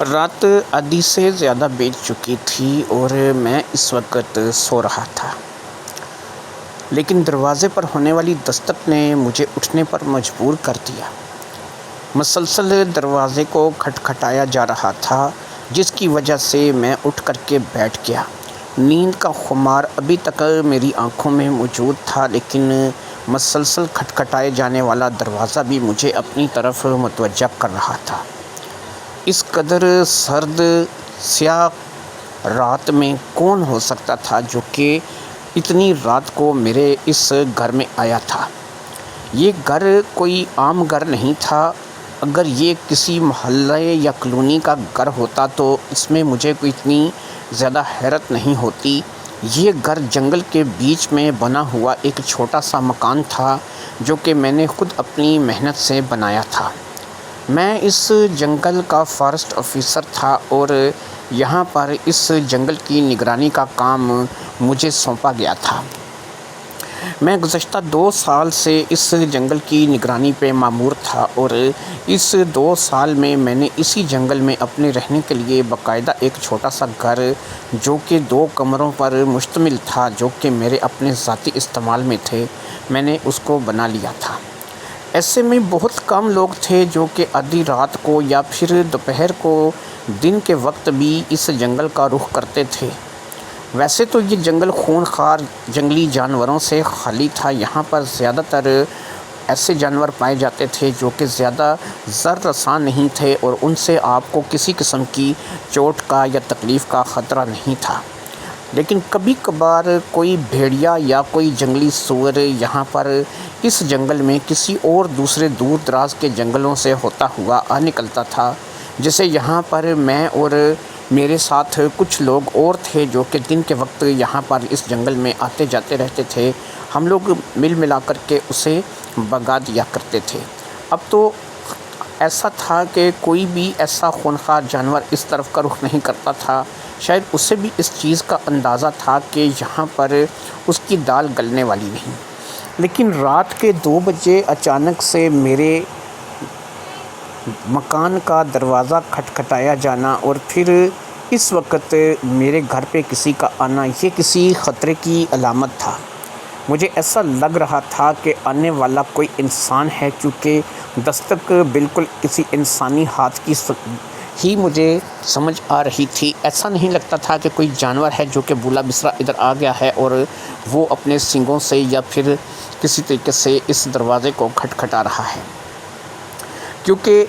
رات آدھی سے زیادہ بیت چکی تھی اور میں اس وقت سو رہا تھا، لیکن دروازے پر ہونے والی دستک نے مجھے اٹھنے پر مجبور کر دیا۔ مسلسل دروازے کو کھٹکھٹایا جا رہا تھا، جس کی وجہ سے میں اٹھ کر کے بیٹھ گیا۔ نیند کا خمار ابھی تک میری آنکھوں میں موجود تھا، لیکن مسلسل کھٹکھٹائے جانے والا دروازہ بھی مجھے اپنی طرف متوجہ کر رہا تھا۔ اس قدر سرد سیاہ رات میں کون ہو سکتا تھا جو کہ اتنی رات کو میرے اس گھر میں آیا تھا؟ یہ گھر کوئی عام گھر نہیں تھا۔ اگر یہ کسی محلے یا کالونی کا گھر ہوتا تو اس میں مجھے کوئی اتنی زیادہ حیرت نہیں ہوتی۔ یہ گھر جنگل کے بیچ میں بنا ہوا ایک چھوٹا سا مکان تھا جو کہ میں نے خود اپنی محنت سے بنایا تھا۔ میں اس جنگل کا فارسٹ آفیسر تھا اور یہاں پر اس جنگل کی نگرانی کا کام مجھے سونپا گیا تھا۔ میں گزشتہ 2 سال سے اس جنگل کی نگرانی پہ مامور تھا اور اس 2 سال میں میں نے اسی جنگل میں اپنے رہنے کے لیے باقاعدہ ایک چھوٹا سا گھر جو کہ 2 کمروں پر مشتمل تھا، جو کہ میرے اپنے ذاتی استعمال میں تھے، میں نے اس کو بنا لیا تھا۔ ایسے میں بہت کم لوگ تھے جو کہ آدھی رات کو یا پھر دوپہر کو دن کے وقت بھی اس جنگل کا رخ کرتے تھے۔ ویسے تو یہ جنگل خونخوار جنگلی جانوروں سے خالی تھا۔ یہاں پر زیادہ تر ایسے جانور پائے جاتے تھے جو کہ زیادہ ضرر رساں نہیں تھے اور ان سے آپ کو کسی قسم کی چوٹ کا یا تکلیف کا خطرہ نہیں تھا، لیکن کبھی کبھار کوئی بھیڑیا یا کوئی جنگلی سور یہاں پر اس جنگل میں کسی اور دوسرے دور دراز کے جنگلوں سے ہوتا ہوا آ نکلتا تھا، جسے یہاں پر میں اور میرے ساتھ کچھ لوگ اور تھے جو کہ دن کے وقت یہاں پر اس جنگل میں آتے جاتے رہتے تھے۔ ہم لوگ مل ملا کر کے اسے بھگا دیا کرتے تھے۔ اب تو ایسا تھا کہ کوئی بھی ایسا خونخوار جانور اس طرف کا رخ نہیں کرتا تھا۔ شاید اسے بھی اس چیز کا اندازہ تھا کہ یہاں پر اس کی دال گلنے والی نہیں۔ لیکن رات کے 2 بجے اچانک سے میرے مکان کا دروازہ کھٹکھٹایا جانا اور پھر اس وقت میرے گھر پہ کسی کا آنا، یہ کسی خطرے کی علامت تھا۔ مجھے ایسا لگ رہا تھا کہ آنے والا کوئی انسان ہے، کیونکہ دستک بالکل کسی انسانی ہاتھ کی ہی مجھے سمجھ آ رہی تھی۔ ایسا نہیں لگتا تھا کہ کوئی جانور ہے جو کہ بولا بسرا ادھر آ گیا ہے اور وہ اپنے سینگوں سے یا پھر کسی طریقے سے اس دروازے کو کھٹکھٹا رہا ہے، کیونکہ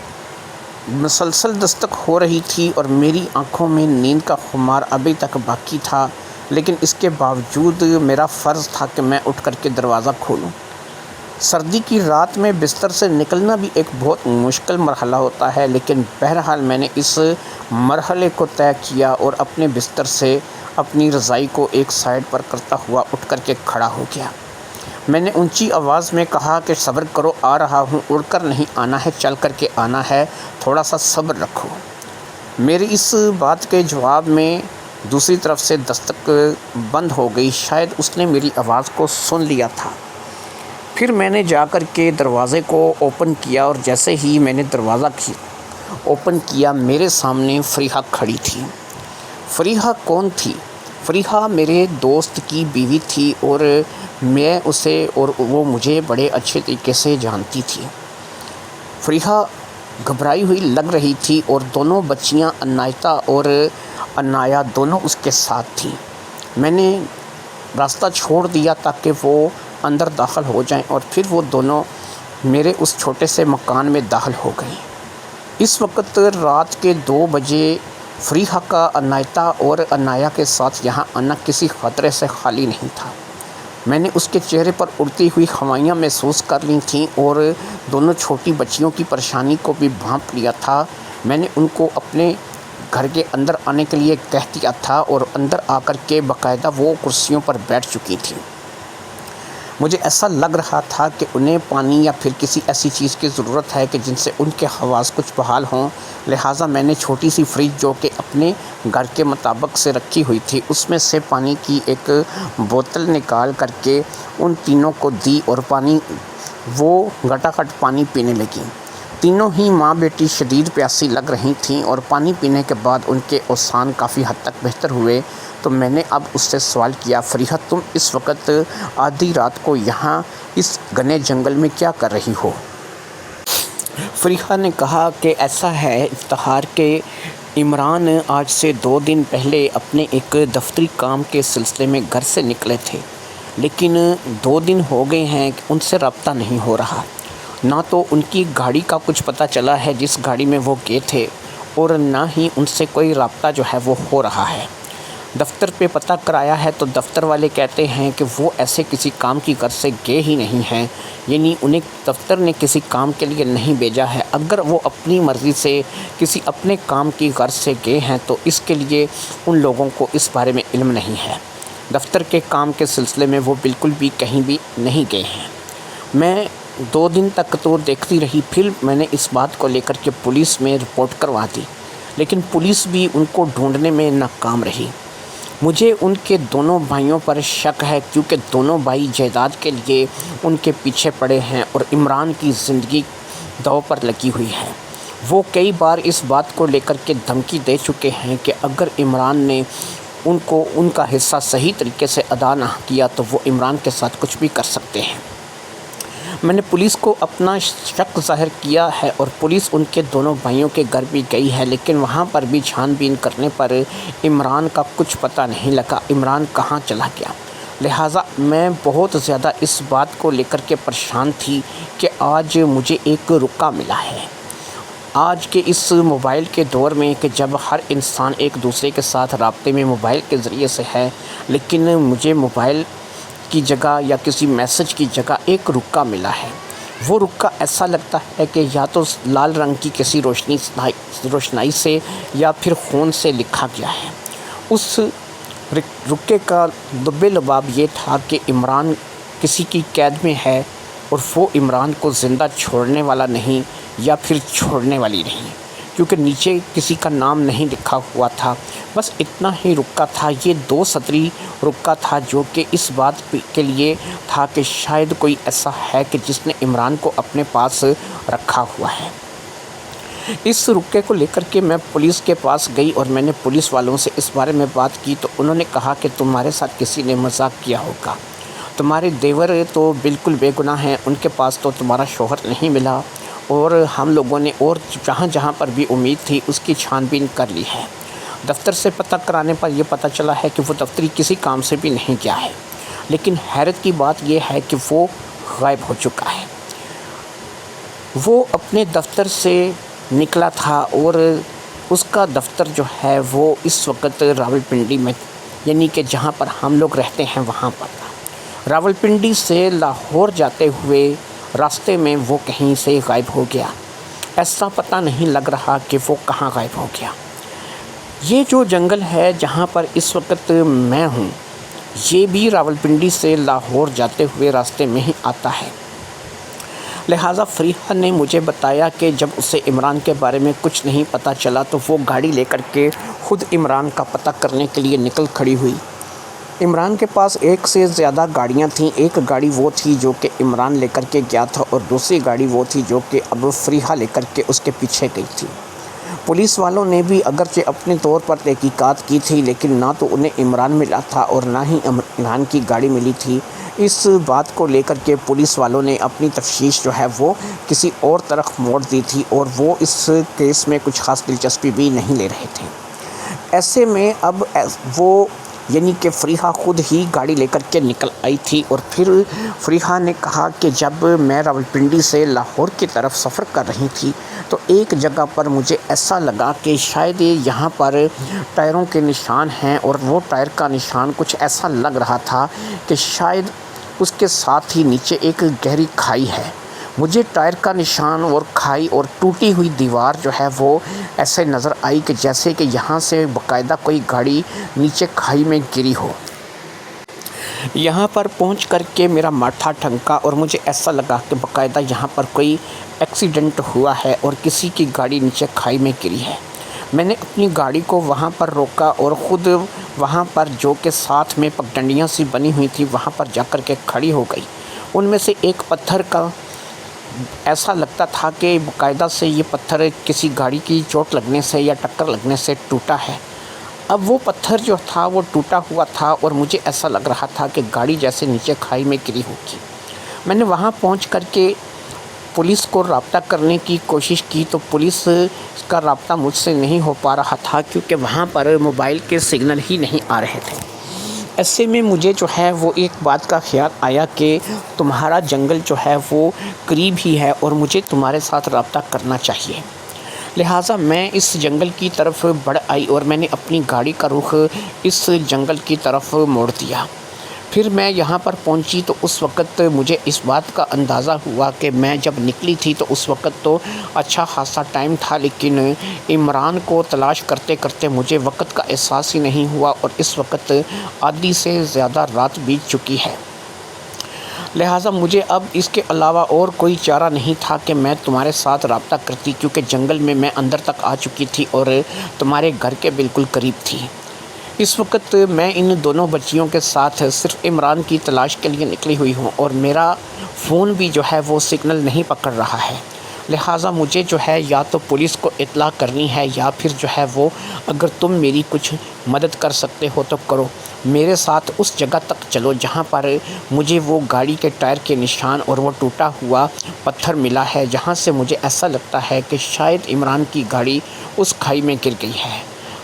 مسلسل دستک ہو رہی تھی اور میری آنکھوں میں نیند کا خمار ابھی تک باقی تھا، لیکن اس کے باوجود میرا فرض تھا کہ میں اٹھ کر کے دروازہ کھولوں۔ سردی کی رات میں بستر سے نکلنا بھی ایک بہت مشکل مرحلہ ہوتا ہے، لیکن بہرحال میں نے اس مرحلے کو طے کیا اور اپنے بستر سے اپنی رضائی کو ایک سائڈ پر کرتا ہوا اٹھ کر کے کھڑا ہو گیا۔ میں نے اونچی آواز میں کہا کہ صبر کرو، آ رہا ہوں، اڑ کر نہیں آنا ہے، چل کر کے آنا ہے، تھوڑا سا صبر رکھو۔ میری اس بات کے جواب میں دوسری طرف سے دستک بند ہو گئی۔ شاید اس نے میری آواز کو سن لیا تھا۔ پھر میں نے جا کر کے دروازے کو اوپن کیا اور جیسے ہی میں نے دروازہ اوپن کیا، میرے سامنے فریحہ کھڑی تھی۔ فریحہ کون تھی؟ فریحہ میرے دوست کی بیوی تھی اور میں اسے اور وہ مجھے بڑے اچھے طریقے سے جانتی تھی۔ فریحہ گھبرائی ہوئی لگ رہی تھی اور دونوں بچیاں عنایتا اور عنایا دونوں اس کے ساتھ تھیں۔ میں نے راستہ چھوڑ دیا تاکہ وہ اندر داخل ہو جائیں اور پھر وہ دونوں میرے اس چھوٹے سے مکان میں داخل ہو گئیں۔ اس وقت رات کے 2 بجے فریحہ کا عنایتا اور عنایا کے ساتھ یہاں آنا کسی خطرے سے خالی نہیں تھا۔ میں نے اس کے چہرے پر اڑتی ہوئی ہوائیاں محسوس کر لی تھیں اور دونوں چھوٹی بچیوں کی پریشانی کو بھی بھانپ لیا تھا۔ میں نے ان کو اپنے گھر کے اندر آنے کے لیے کہہ دیا تھا اور اندر آ کر کے باقاعدہ وہ کرسیوں پر بیٹھ چکی تھیں۔ مجھے ایسا لگ رہا تھا کہ انہیں پانی یا پھر کسی ایسی چیز کی ضرورت ہے کہ جن سے ان کے حواس کچھ بحال ہوں، لہٰذا میں نے چھوٹی سی فریج جو کہ اپنے گھر کے مطابق سے رکھی ہوئی تھی، اس میں سے پانی کی ایک بوتل نکال کر کے ان تینوں کو دی اور وہ گھٹا گھٹ پانی پینے لگیں۔ تینوں ہی ماں بیٹی شدید پیاسی لگ رہی تھیں اور پانی پینے کے بعد ان کے اوزان کافی حد تک بہتر ہوئے تو میں نے اب اس سے سوال کیا، فریحہ تم اس وقت آدھی رات کو یہاں اس گھنے جنگل میں کیا کر رہی ہو؟ فریحہ نے کہا کہ ایسا ہے افتخار کہ عمران آج سے 2 دن پہلے اپنے ایک دفتری کام کے سلسلے میں گھر سے نکلے تھے، لیکن 2 دن ہو گئے ہیں کہ ان سے رابطہ نہیں ہو رہا، نہ تو ان کی گاڑی کا کچھ پتہ چلا ہے جس گاڑی میں وہ گئے تھے، اور نہ ہی ان سے کوئی رابطہ جو ہے وہ ہو رہا ہے۔ دفتر پہ پتہ کرایا ہے تو دفتر والے کہتے ہیں کہ وہ ایسے کسی کام کی غرض سے گئے ہی نہیں ہیں، یعنی انہیں دفتر نے کسی کام کے لیے نہیں بھیجا ہے۔ اگر وہ اپنی مرضی سے کسی اپنے کام کی غرض سے گئے ہیں تو اس کے لیے ان لوگوں کو اس بارے میں علم نہیں ہے۔ دفتر کے کام کے سلسلے میں وہ بالکل بھی کہیں بھی نہیں گئے ہیں۔ میں 2 دن تک تو دیکھتی رہی، پھر میں نے اس بات کو لے کر کے پولیس میں رپورٹ کروا دی، لیکن پولیس بھی ان کو ڈھونڈنے میں ناکام رہی۔ مجھے ان کے دونوں بھائیوں پر شک ہے، کیونکہ دونوں بھائی جائیداد کے لیے ان کے پیچھے پڑے ہیں اور عمران کی زندگی داؤ پر لگی ہوئی ہے۔ وہ کئی بار اس بات کو لے کر کے دھمکی دے چکے ہیں کہ اگر عمران نے ان کا حصہ صحیح طریقے سے ادا نہ کیا تو وہ عمران کے ساتھ کچھ بھی کر سکتے ہیں۔ میں نے پولیس کو اپنا شک ظاہر کیا ہے اور پولیس ان کے دونوں بھائیوں کے گھر بھی گئی ہے، لیکن وہاں پر بھی چھان بین کرنے پر عمران کا کچھ پتہ نہیں لگا، عمران کہاں چلا گیا۔ لہٰذا میں بہت زیادہ اس بات کو لے کر کے پریشان تھی کہ آج مجھے ایک رکا ملا ہے۔ آج کے اس موبائل کے دور میں کہ جب ہر انسان ایک دوسرے کے ساتھ رابطے میں موبائل کے ذریعے سے ہے، لیکن مجھے موبائل کی جگہ یا کسی میسج کی جگہ ایک رکا ملا ہے۔ وہ رکا ایسا لگتا ہے کہ یا تو لال رنگ کی کسی روشنائی سے یا پھر خون سے لکھا گیا ہے۔ اس رکے کا لب لباب یہ تھا کہ عمران کسی کی قید میں ہے اور وہ عمران کو زندہ چھوڑنے والا نہیں یا پھر چھوڑنے والی نہیں، کیونکہ نیچے کسی کا نام نہیں لکھا ہوا تھا۔ بس اتنا ہی رکا تھا، یہ 2 سطری رکا تھا جو کہ اس بات کے لیے تھا کہ شاید کوئی ایسا ہے کہ جس نے عمران کو اپنے پاس رکھا ہوا ہے۔ اس رکے کو لے کر کے میں پولیس کے پاس گئی اور میں نے پولیس والوں سے اس بارے میں بات کی تو انہوں نے کہا کہ تمہارے ساتھ کسی نے مذاق کیا ہوگا، تمہارے دیور تو بالکل بے گناہ ہیں، ان کے پاس تو تمہارا شوہر نہیں ملا، اور ہم لوگوں نے اور جہاں جہاں پر بھی امید تھی اس کی چھان بین کر لی ہے۔ دفتر سے پتہ کرانے پر یہ پتہ چلا ہے کہ وہ دفتری کسی کام سے بھی نہیں گیا ہے، لیکن حیرت کی بات یہ ہے کہ وہ غائب ہو چکا ہے۔ وہ اپنے دفتر سے نکلا تھا اور اس کا دفتر جو ہے وہ اس وقت راولپنڈی میں، یعنی کہ جہاں پر ہم لوگ رہتے ہیں وہاں پر تھا۔ راولپنڈی سے لاہور جاتے ہوئے راستے میں وہ کہیں سے غائب ہو گیا، ایسا پتہ نہیں لگ رہا کہ وہ کہاں غائب ہو گیا۔ یہ جو جنگل ہے جہاں پر اس وقت میں ہوں، یہ بھی راولپنڈی سے لاہور جاتے ہوئے راستے میں ہی آتا ہے۔ لہٰذا فریحہ نے مجھے بتایا کہ جب اسے عمران کے بارے میں کچھ نہیں پتہ چلا تو وہ گاڑی لے کر کے خود عمران کا پتہ کرنے کے لیے نکل کھڑی ہوئی۔ عمران کے پاس 1 سے زیادہ گاڑیاں تھیں، ایک گاڑی وہ تھی جو کہ عمران لے کر کے گیا تھا اور دوسری گاڑی وہ تھی جو کہ اب فریحہ لے کر کے اس کے پیچھے گئی تھی۔ پولیس والوں نے بھی اگرچہ اپنے طور پر تحقیقات کی تھی، لیکن نہ تو انہیں عمران ملا تھا اور نہ ہی عمران کی گاڑی ملی تھی۔ اس بات کو لے کر کے پولیس والوں نے اپنی تفتیش جو ہے وہ کسی اور طرف موڑ دی تھی اور وہ اس کیس میں کچھ خاص دلچسپی بھی نہیں لے رہے تھے۔ ایسے میں اب وہ یعنی کہ فریحہ خود ہی گاڑی لے کر کے نکل آئی تھی، اور پھر فریحہ نے کہا کہ جب میں راولپنڈی سے لاہور کی طرف سفر کر رہی تھی تو ایک جگہ پر مجھے ایسا لگا کہ شاید یہاں پر ٹائروں کے نشان ہیں، اور وہ ٹائر کا نشان کچھ ایسا لگ رہا تھا کہ شاید اس کے ساتھ ہی نیچے ایک گہری کھائی ہے۔ مجھے ٹائر کا نشان اور کھائی اور ٹوٹی ہوئی دیوار جو ہے وہ ایسے نظر آئی کہ جیسے کہ یہاں سے باقاعدہ کوئی گاڑی نیچے کھائی میں گری ہو۔ یہاں پر پہنچ کر کے میرا ماتھا ٹھنکا اور مجھے ایسا لگا کہ باقاعدہ یہاں پر کوئی ایکسیڈنٹ ہوا ہے اور کسی کی گاڑی نیچے کھائی میں گری ہے۔ میں نے اپنی گاڑی کو وہاں پر روکا اور خود وہاں پر جو کہ ساتھ میں پگڈنڈیاں سی بنی ہوئی تھی وہاں پر جا کر کے کھڑی ہو گئی۔ ان میں سے ایک پتھر کا ایسا لگتا تھا کہ باقاعدہ سے یہ پتھر کسی گاڑی کی چوٹ لگنے سے یا ٹکر لگنے سے ٹوٹا ہے۔ اب وہ پتھر جو تھا وہ ٹوٹا ہوا تھا اور مجھے ایسا لگ رہا تھا کہ گاڑی جیسے نیچے کھائی میں گری ہوگی۔ میں نے وہاں پہنچ کر کے پولیس کو رابطہ کرنے کی کوشش کی تو پولیس کا رابطہ مجھ سے نہیں ہو پا رہا تھا، کیونکہ وہاں پر موبائل کے سگنل ہی نہیں آ رہے تھے۔ ایسے میں مجھے جو ہے وہ ایک بات کا خیال آیا کہ تمہارا جنگل جو ہے وہ قریب ہی ہے اور مجھے تمہارے ساتھ رابطہ کرنا چاہیے۔ لہٰذا میں اس جنگل کی طرف بڑھ آئی اور میں نے اپنی گاڑی کا رخ اس جنگل کی طرف موڑ دیا۔ پھر میں یہاں پر پہنچی تو اس وقت مجھے اس بات کا اندازہ ہوا کہ میں جب نکلی تھی تو اس وقت تو اچھا خاصا ٹائم تھا، لیکن عمران کو تلاش کرتے کرتے مجھے وقت کا احساس ہی نہیں ہوا اور اس وقت آدھی سے زیادہ رات بیت چکی ہے۔ لہٰذا مجھے اب اس کے علاوہ اور کوئی چارہ نہیں تھا کہ میں تمہارے ساتھ رابطہ کرتی، کیونکہ جنگل میں اندر تک آ چکی تھی اور تمہارے گھر کے بالکل قریب تھی۔ اس وقت میں ان دونوں بچیوں کے ساتھ صرف عمران کی تلاش کے لیے نکلی ہوئی ہوں اور میرا فون بھی جو ہے وہ سگنل نہیں پکڑ رہا ہے۔ لہٰذا مجھے جو ہے یا تو پولیس کو اطلاع کرنی ہے یا پھر جو ہے وہ اگر تم میری کچھ مدد کر سکتے ہو تو کرو، میرے ساتھ اس جگہ تک چلو جہاں پر مجھے وہ گاڑی کے ٹائر کے نشان اور وہ ٹوٹا ہوا پتھر ملا ہے، جہاں سے مجھے ایسا لگتا ہے کہ شاید عمران کی گاڑی اس کھائی میں گر گئی ہے۔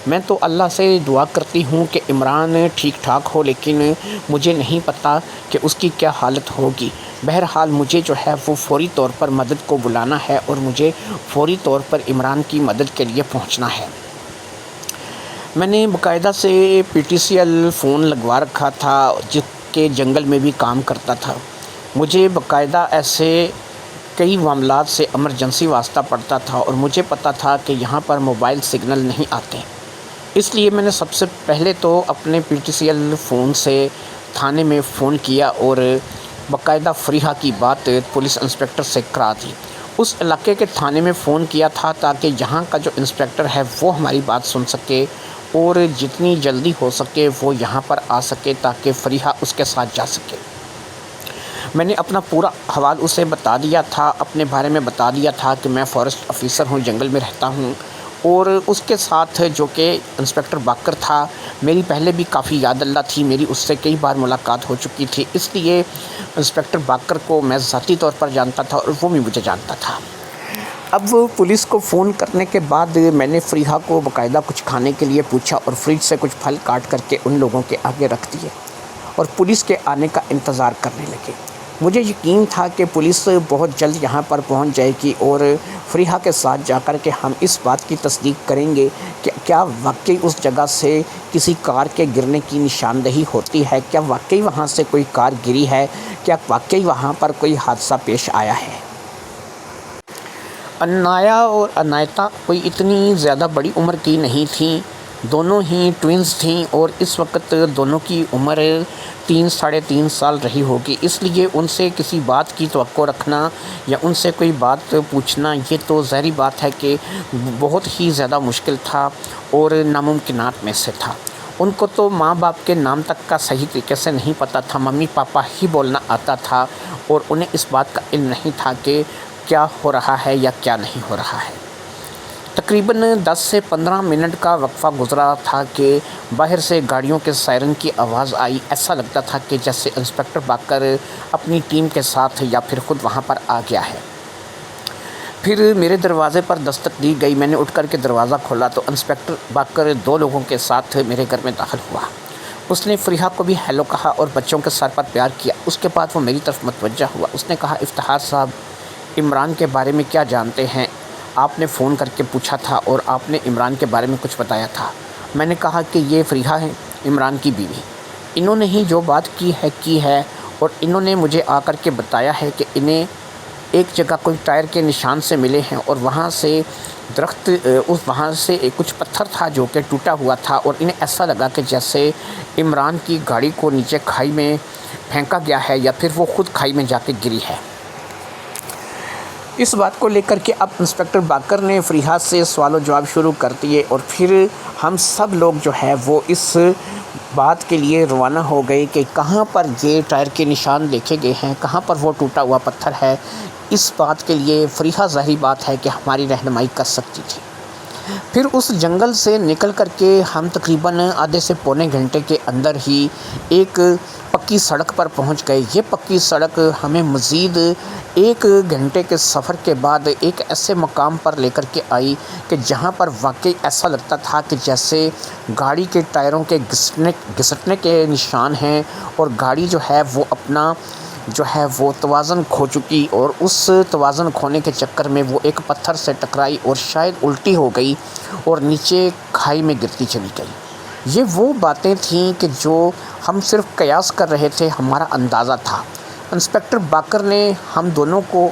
میں تو اللہ سے دعا کرتی ہوں کہ عمران ٹھیک ٹھاک ہو، لیکن مجھے نہیں پتہ کہ اس کی کیا حالت ہوگی۔ بہرحال مجھے جو ہے وہ فوری طور پر مدد کو بلانا ہے اور مجھے فوری طور پر عمران کی مدد کے لیے پہنچنا ہے۔ میں نے باقاعدہ سے PTCL فون لگوا رکھا تھا، جس کے جنگل میں بھی کام کرتا تھا۔ مجھے باقاعدہ ایسے کئی معاملات سے ایمرجنسی واسطہ پڑتا تھا اور مجھے پتہ تھا کہ یہاں پر موبائل سگنل نہیں آتے، اس لیے میں نے سب سے پہلے تو اپنے PTCL فون سے تھانے میں فون کیا اور باقاعدہ فریحہ کی بات پولیس انسپکٹر سے کرا دی۔ اس علاقے کے تھانے میں فون کیا تھا تاکہ یہاں کا جو انسپکٹر ہے وہ ہماری بات سن سکے اور جتنی جلدی ہو سکے وہ یہاں پر آ سکے تاکہ فریحہ اس کے ساتھ جا سکے۔ میں نے اپنا پورا حوال اسے بتا دیا تھا، اپنے بارے میں بتا دیا تھا کہ میں فارسٹ آفیسر ہوں، جنگل میں رہتا ہوں، اور اس کے ساتھ جو کہ انسپکٹر باقر تھا، میری پہلے بھی کافی یاد اللہ تھی، میری اس سے کئی بار ملاقات ہو چکی تھی، اس لیے انسپکٹر باقر کو میں ذاتی طور پر جانتا تھا اور وہ بھی مجھے جانتا تھا۔ اب پولیس کو فون کرنے کے بعد میں نے فریحہ کو باقاعدہ کچھ کھانے کے لیے پوچھا اور فریج سے کچھ پھل کاٹ کر کے ان لوگوں کے آگے رکھ دیے اور پولیس کے آنے کا انتظار کرنے لگے۔ مجھے یقین تھا کہ پولیس بہت جلد یہاں پر پہنچ جائے گی اور فریحہ کے ساتھ جا کر کے ہم اس بات کی تصدیق کریں گے کہ کیا واقعی اس جگہ سے کسی کار کے گرنے کی نشاندہی ہوتی ہے، کیا واقعی وہاں سے کوئی کار گری ہے، کیا واقعی وہاں پر کوئی حادثہ پیش آیا ہے۔ انایا اور انایتا کوئی اتنی زیادہ بڑی عمر کی نہیں تھیں، دونوں ہی ٹوینز تھیں اور اس وقت دونوں کی عمر 3-3.5 سال رہی ہوگی، اس لیے ان سے کسی بات کی توقع رکھنا یا ان سے کوئی بات پوچھنا یہ تو ظاہری بات ہے کہ بہت ہی زیادہ مشکل تھا اور ناممکنات میں سے تھا۔ ان کو تو ماں باپ کے نام تک کا صحیح طریقے سے نہیں پتہ تھا، ممی پاپا ہی بولنا آتا تھا اور انہیں اس بات کا علم نہیں تھا کہ کیا ہو رہا ہے یا کیا نہیں ہو رہا ہے۔ تقریباً 10 سے 15 منٹ کا وقفہ گزرا تھا کہ باہر سے گاڑیوں کے سائرن کی آواز آئی۔ ایسا لگتا تھا کہ جیسے انسپکٹر باقر اپنی ٹیم کے ساتھ یا پھر خود وہاں پر آ گیا ہے۔ پھر میرے دروازے پر دستک دی گئی، میں نے اٹھ کر کے دروازہ کھولا تو انسپکٹر باقر 2 لوگوں کے ساتھ میرے گھر میں داخل ہوا۔ اس نے فریحہ کو بھی ہیلو کہا اور بچوں کے سر پر پیار کیا۔ اس کے بعد وہ میری طرف متوجہ ہوا۔ اس نے کہا، افتخار صاحب، عمران کے بارے میں کیا جانتے ہیں؟ آپ نے فون کر کے پوچھا تھا اور آپ نے عمران کے بارے میں کچھ بتایا تھا۔ میں نے کہا کہ یہ فریحہ ہے، عمران کی بیوی، انہوں نے ہی جو بات کی ہے اور انہوں نے مجھے آ کر کے بتایا ہے کہ انہیں ایک جگہ کوئی ٹائر کے نشان سے ملے ہیں اور وہاں سے وہاں سے کچھ پتھر تھا جو کہ ٹوٹا ہوا تھا اور انہیں ایسا لگا کہ جیسے عمران کی گاڑی کو نیچے کھائی میں پھینکا گیا ہے یا پھر وہ خود کھائی میں جا کے گری ہے۔ اس بات کو لے کر کے اب انسپکٹر باقر نے فریحہ سے سوال و جواب شروع کر دیے اور پھر ہم سب لوگ جو ہے وہ اس بات کے لیے روانہ ہو گئے کہ کہاں پر یہ ٹائر کے نشان دیکھے گئے ہیں، کہاں پر وہ ٹوٹا ہوا پتھر ہے۔ اس بات کے لیے فریحہ ظاہری بات ہے کہ ہماری رہنمائی کر سکتی تھی۔ پھر اس جنگل سے نکل کر کے ہم تقریباً آدھے سے پونے گھنٹے کے اندر ہی ایک پکی سڑک پر پہنچ گئے۔ یہ پکی سڑک ہمیں مزید 1 گھنٹے کے سفر کے بعد ایک ایسے مقام پر لے کر کے آئی کہ جہاں پر واقعی ایسا لگتا تھا کہ جیسے گاڑی کے ٹائروں کے گھسٹنے کے نشان ہیں، اور گاڑی جو ہے وہ اپنا توازن کھو چکی، اور اس توازن کھونے کے چکر میں وہ ایک پتھر سے ٹکرائی اور شاید الٹی ہو گئی اور نیچے کھائی میں گرتی چلی گئی۔ یہ وہ باتیں تھیں کہ جو ہم صرف قیاس کر رہے تھے، ہمارا اندازہ تھا۔ انسپکٹر باقر نے ہم دونوں کو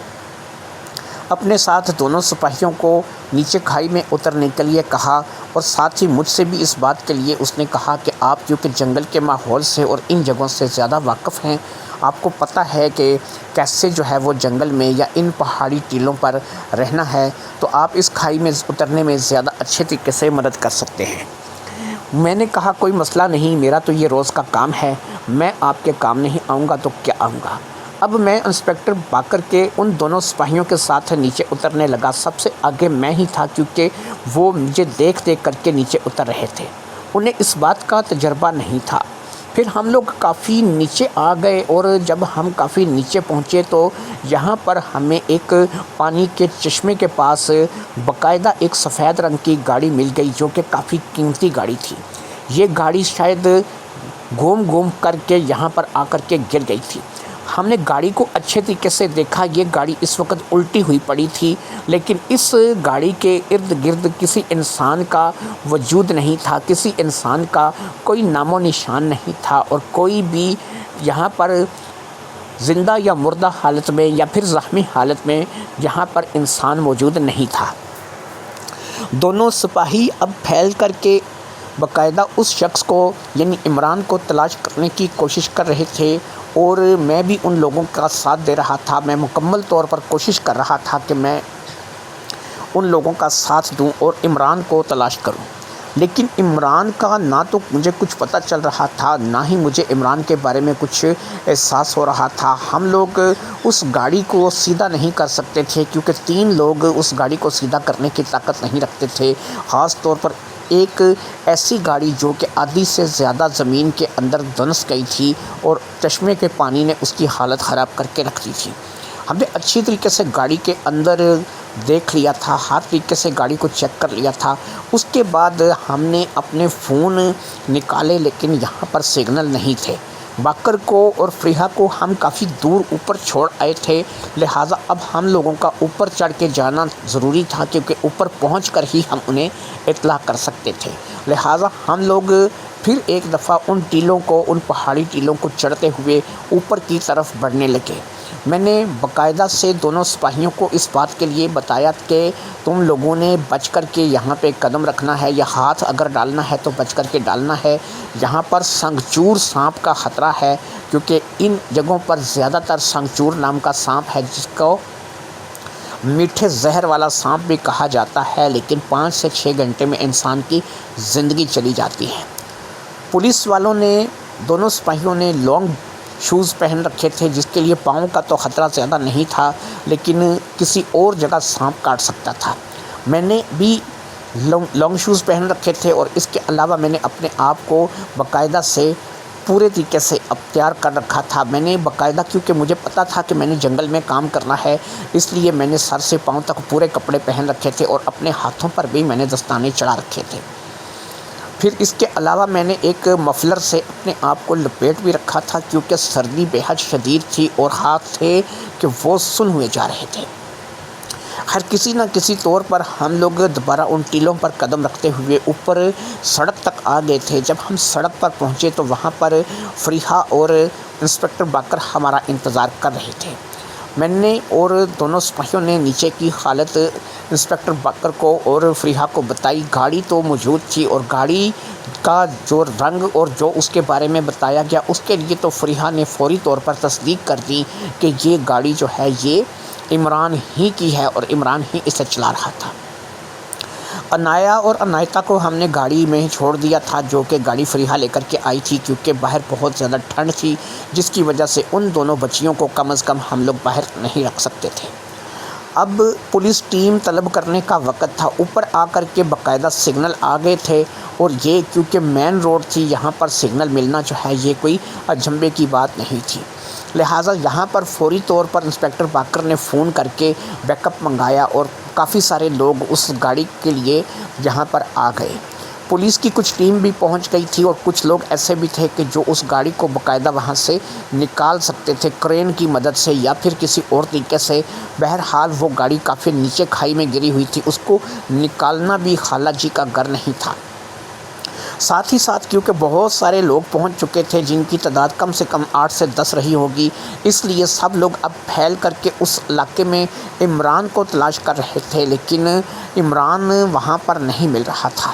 اپنے ساتھ دونوں سپاہیوں کو نیچے کھائی میں اترنے کے لیے کہا، اور ساتھ ہی مجھ سے بھی اس بات کے لیے اس نے کہا کہ آپ کیونکہ جنگل کے ماحول سے اور ان جگہوں سے زیادہ واقف ہیں، آپ کو پتہ ہے کہ کیسے جو ہے وہ جنگل میں یا ان پہاڑی ٹیلوں پر رہنا ہے، تو آپ اس کھائی میں اترنے میں زیادہ اچھے طریقے سے مدد کر سکتے ہیں۔ میں نے کہا کوئی مسئلہ نہیں، میرا تو یہ روز کا کام ہے، میں آپ کے کام نہیں آؤں گا تو کیا آؤں گا۔ اب میں انسپکٹر باقر کے ان دونوں سپاہیوں کے ساتھ نیچے اترنے لگا۔ سب سے آگے میں ہی تھا کیونکہ وہ مجھے دیکھ کر کے نیچے اتر رہے تھے، انہیں اس بات کا تجربہ نہیں تھا۔ پھر ہم لوگ کافی نیچے آ گئے، اور جب ہم کافی نیچے پہنچے تو یہاں پر ہمیں ایک پانی کے چشمے کے پاس باقاعدہ ایک سفید رنگ کی گاڑی مل گئی، جو کہ کافی قیمتی گاڑی تھی۔ یہ گاڑی شاید گھوم کر کے یہاں پر آ کر کے گر گئی تھی۔ ہم نے گاڑی کو اچھے طریقے سے دیکھا، یہ گاڑی اس وقت الٹی ہوئی پڑی تھی، لیکن اس گاڑی کے ارد گرد کسی انسان کا وجود نہیں تھا، کسی انسان کا کوئی نام و نشان نہیں تھا، اور کوئی بھی یہاں پر زندہ یا مردہ حالت میں یا پھر زخمی حالت میں یہاں پر انسان موجود نہیں تھا۔ دونوں سپاہی اب پھیل کر کے باقاعدہ اس شخص کو یعنی عمران کو تلاش کرنے کی کوشش کر رہے تھے، اور میں بھی ان لوگوں کا ساتھ دے رہا تھا۔ میں مکمل طور پر کوشش کر رہا تھا کہ میں ان لوگوں کا ساتھ دوں اور عمران کو تلاش کروں، لیکن عمران کا نہ تو مجھے کچھ پتہ چل رہا تھا، نہ ہی مجھے عمران کے بارے میں کچھ احساس ہو رہا تھا۔ ہم لوگ اس گاڑی کو سیدھا نہیں کر سکتے تھے کیونکہ 3 لوگ اس گاڑی کو سیدھا کرنے کی طاقت نہیں رکھتے تھے، خاص طور پر ایک ایسی گاڑی جو کہ آدھی سے زیادہ زمین کے اندر دھنس گئی تھی، اور چشمے کے پانی نے اس کی حالت خراب کر کے رکھ دی تھی۔ ہم نے اچھی طریقے سے گاڑی کے اندر دیکھ لیا تھا، ہر طریقے سے گاڑی کو چیک کر لیا تھا۔ اس کے بعد ہم نے اپنے فون نکالے، لیکن یہاں پر سگنل نہیں تھے۔ باقر کو اور فریحہ کو ہم کافی دور اوپر چھوڑ آئے تھے، لہٰذا اب ہم لوگوں کا اوپر چڑھ کے جانا ضروری تھا، کیونکہ اوپر پہنچ کر ہی ہم انہیں اطلاع کر سکتے تھے۔ لہٰذا ہم لوگ پھر ایک دفعہ ان پہاڑی ٹیلوں کو چڑھتے ہوئے اوپر کی طرف بڑھنے لگے۔ میں نے باقاعدہ سے دونوں سپاہیوں کو اس بات کے لیے بتایا کہ تم لوگوں نے بچ کر کے یہاں پہ قدم رکھنا ہے، یا ہاتھ اگر ڈالنا ہے تو بچ کر کے ڈالنا ہے۔ یہاں پر سنگچور سانپ کا خطرہ ہے، کیونکہ ان جگہوں پر زیادہ تر سنگچور نام کا سانپ ہے، جس کو میٹھے زہر والا سانپ بھی کہا جاتا ہے، لیکن 5 سے 6 گھنٹے میں انسان کی زندگی چلی جاتی ہے۔ پولیس والوں نے دونوں سپاہیوں نے لانگ شوز پہن رکھے تھے، جس کے لیے پاؤں کا تو خطرہ زیادہ نہیں تھا، لیکن کسی اور جگہ سانپ کاٹ سکتا تھا۔ میں نے بھی لانگ شوز پہن رکھے تھے، اور اس کے علاوہ میں نے اپنے آپ کو باقاعدہ سے پورے طریقے سے اب تیار کر رکھا تھا۔ میں نے باقاعدہ، کیونکہ مجھے پتا تھا کہ میں نے جنگل میں کام کرنا ہے، اس لیے میں نے سر سے پاؤں تک پورے کپڑے پہن رکھے تھے، اور اپنے ہاتھوں پر بھی میں نے دستانے چڑھا رکھے تھے۔ پھر اس کے علاوہ میں نے ایک مفلر سے اپنے آپ کو لپیٹ بھی رکھا تھا، کیونکہ سردی بے حد شدید تھی اور ہاتھ تھے کہ وہ سن ہوئے جا رہے تھے۔ ہر کسی نہ کسی طور پر ہم لوگ دوبارہ ان ٹیلوں پر قدم رکھتے ہوئے اوپر سڑک تک آ گئے تھے۔ جب ہم سڑک پر پہنچے تو وہاں پر فریحہ اور انسپکٹر باقر ہمارا انتظار کر رہے تھے۔ میں نے اور دونوں سپاہیوں نے نیچے کی حالت انسپکٹر باقر کو اور فریحہ کو بتائی۔ گاڑی تو موجود تھی، اور گاڑی کا جو رنگ اور جو اس کے بارے میں بتایا گیا، اس کے لیے تو فریحہ نے فوری طور پر تصدیق کر دی کہ یہ گاڑی جو ہے یہ عمران ہی کی ہے، اور عمران ہی اسے چلا رہا تھا۔ انایا اور انایتا کو ہم نے گاڑی میں چھوڑ دیا تھا، جو کہ گاڑی فریحہ لے کر کے آئی تھی، کیونکہ باہر بہت زیادہ ٹھنڈ تھی، جس کی وجہ سے ان دونوں بچیوں کو کم از کم ہم لوگ باہر نہیں رکھ سکتے تھے۔ اب پولیس ٹیم طلب کرنے کا وقت تھا، اوپر آ کر کے باقاعدہ سگنل آ گئے تھے، اور یہ کیونکہ مین روڈ تھی، یہاں پر سگنل ملنا جو ہے یہ کوئی اجنبے کی بات نہیں تھی، لہٰذا یہاں پر فوری طور پر انسپکٹر باقر نے فون کر کے بیک اپ منگایا، اور کافی سارے لوگ اس گاڑی کے لیے یہاں پر آ گئے۔ پولیس کی کچھ ٹیم بھی پہنچ گئی تھی، اور کچھ لوگ ایسے بھی تھے کہ جو اس گاڑی کو باقاعدہ وہاں سے نکال سکتے تھے کرین کی مدد سے یا پھر کسی اور طریقے سے۔ بہرحال وہ گاڑی کافی نیچے کھائی میں گری ہوئی تھی، اس کو نکالنا بھی خالہ جی کا گر نہیں تھا۔ ساتھ ہی ساتھ کیونکہ بہت سارے لوگ پہنچ چکے تھے، جن کی تعداد کم سے کم 8 سے 10 رہی ہوگی، اس لیے سب لوگ اب پھیل کر کے اس علاقے میں عمران کو تلاش کر رہے تھے، لیکن عمران وہاں پر نہیں مل رہا تھا۔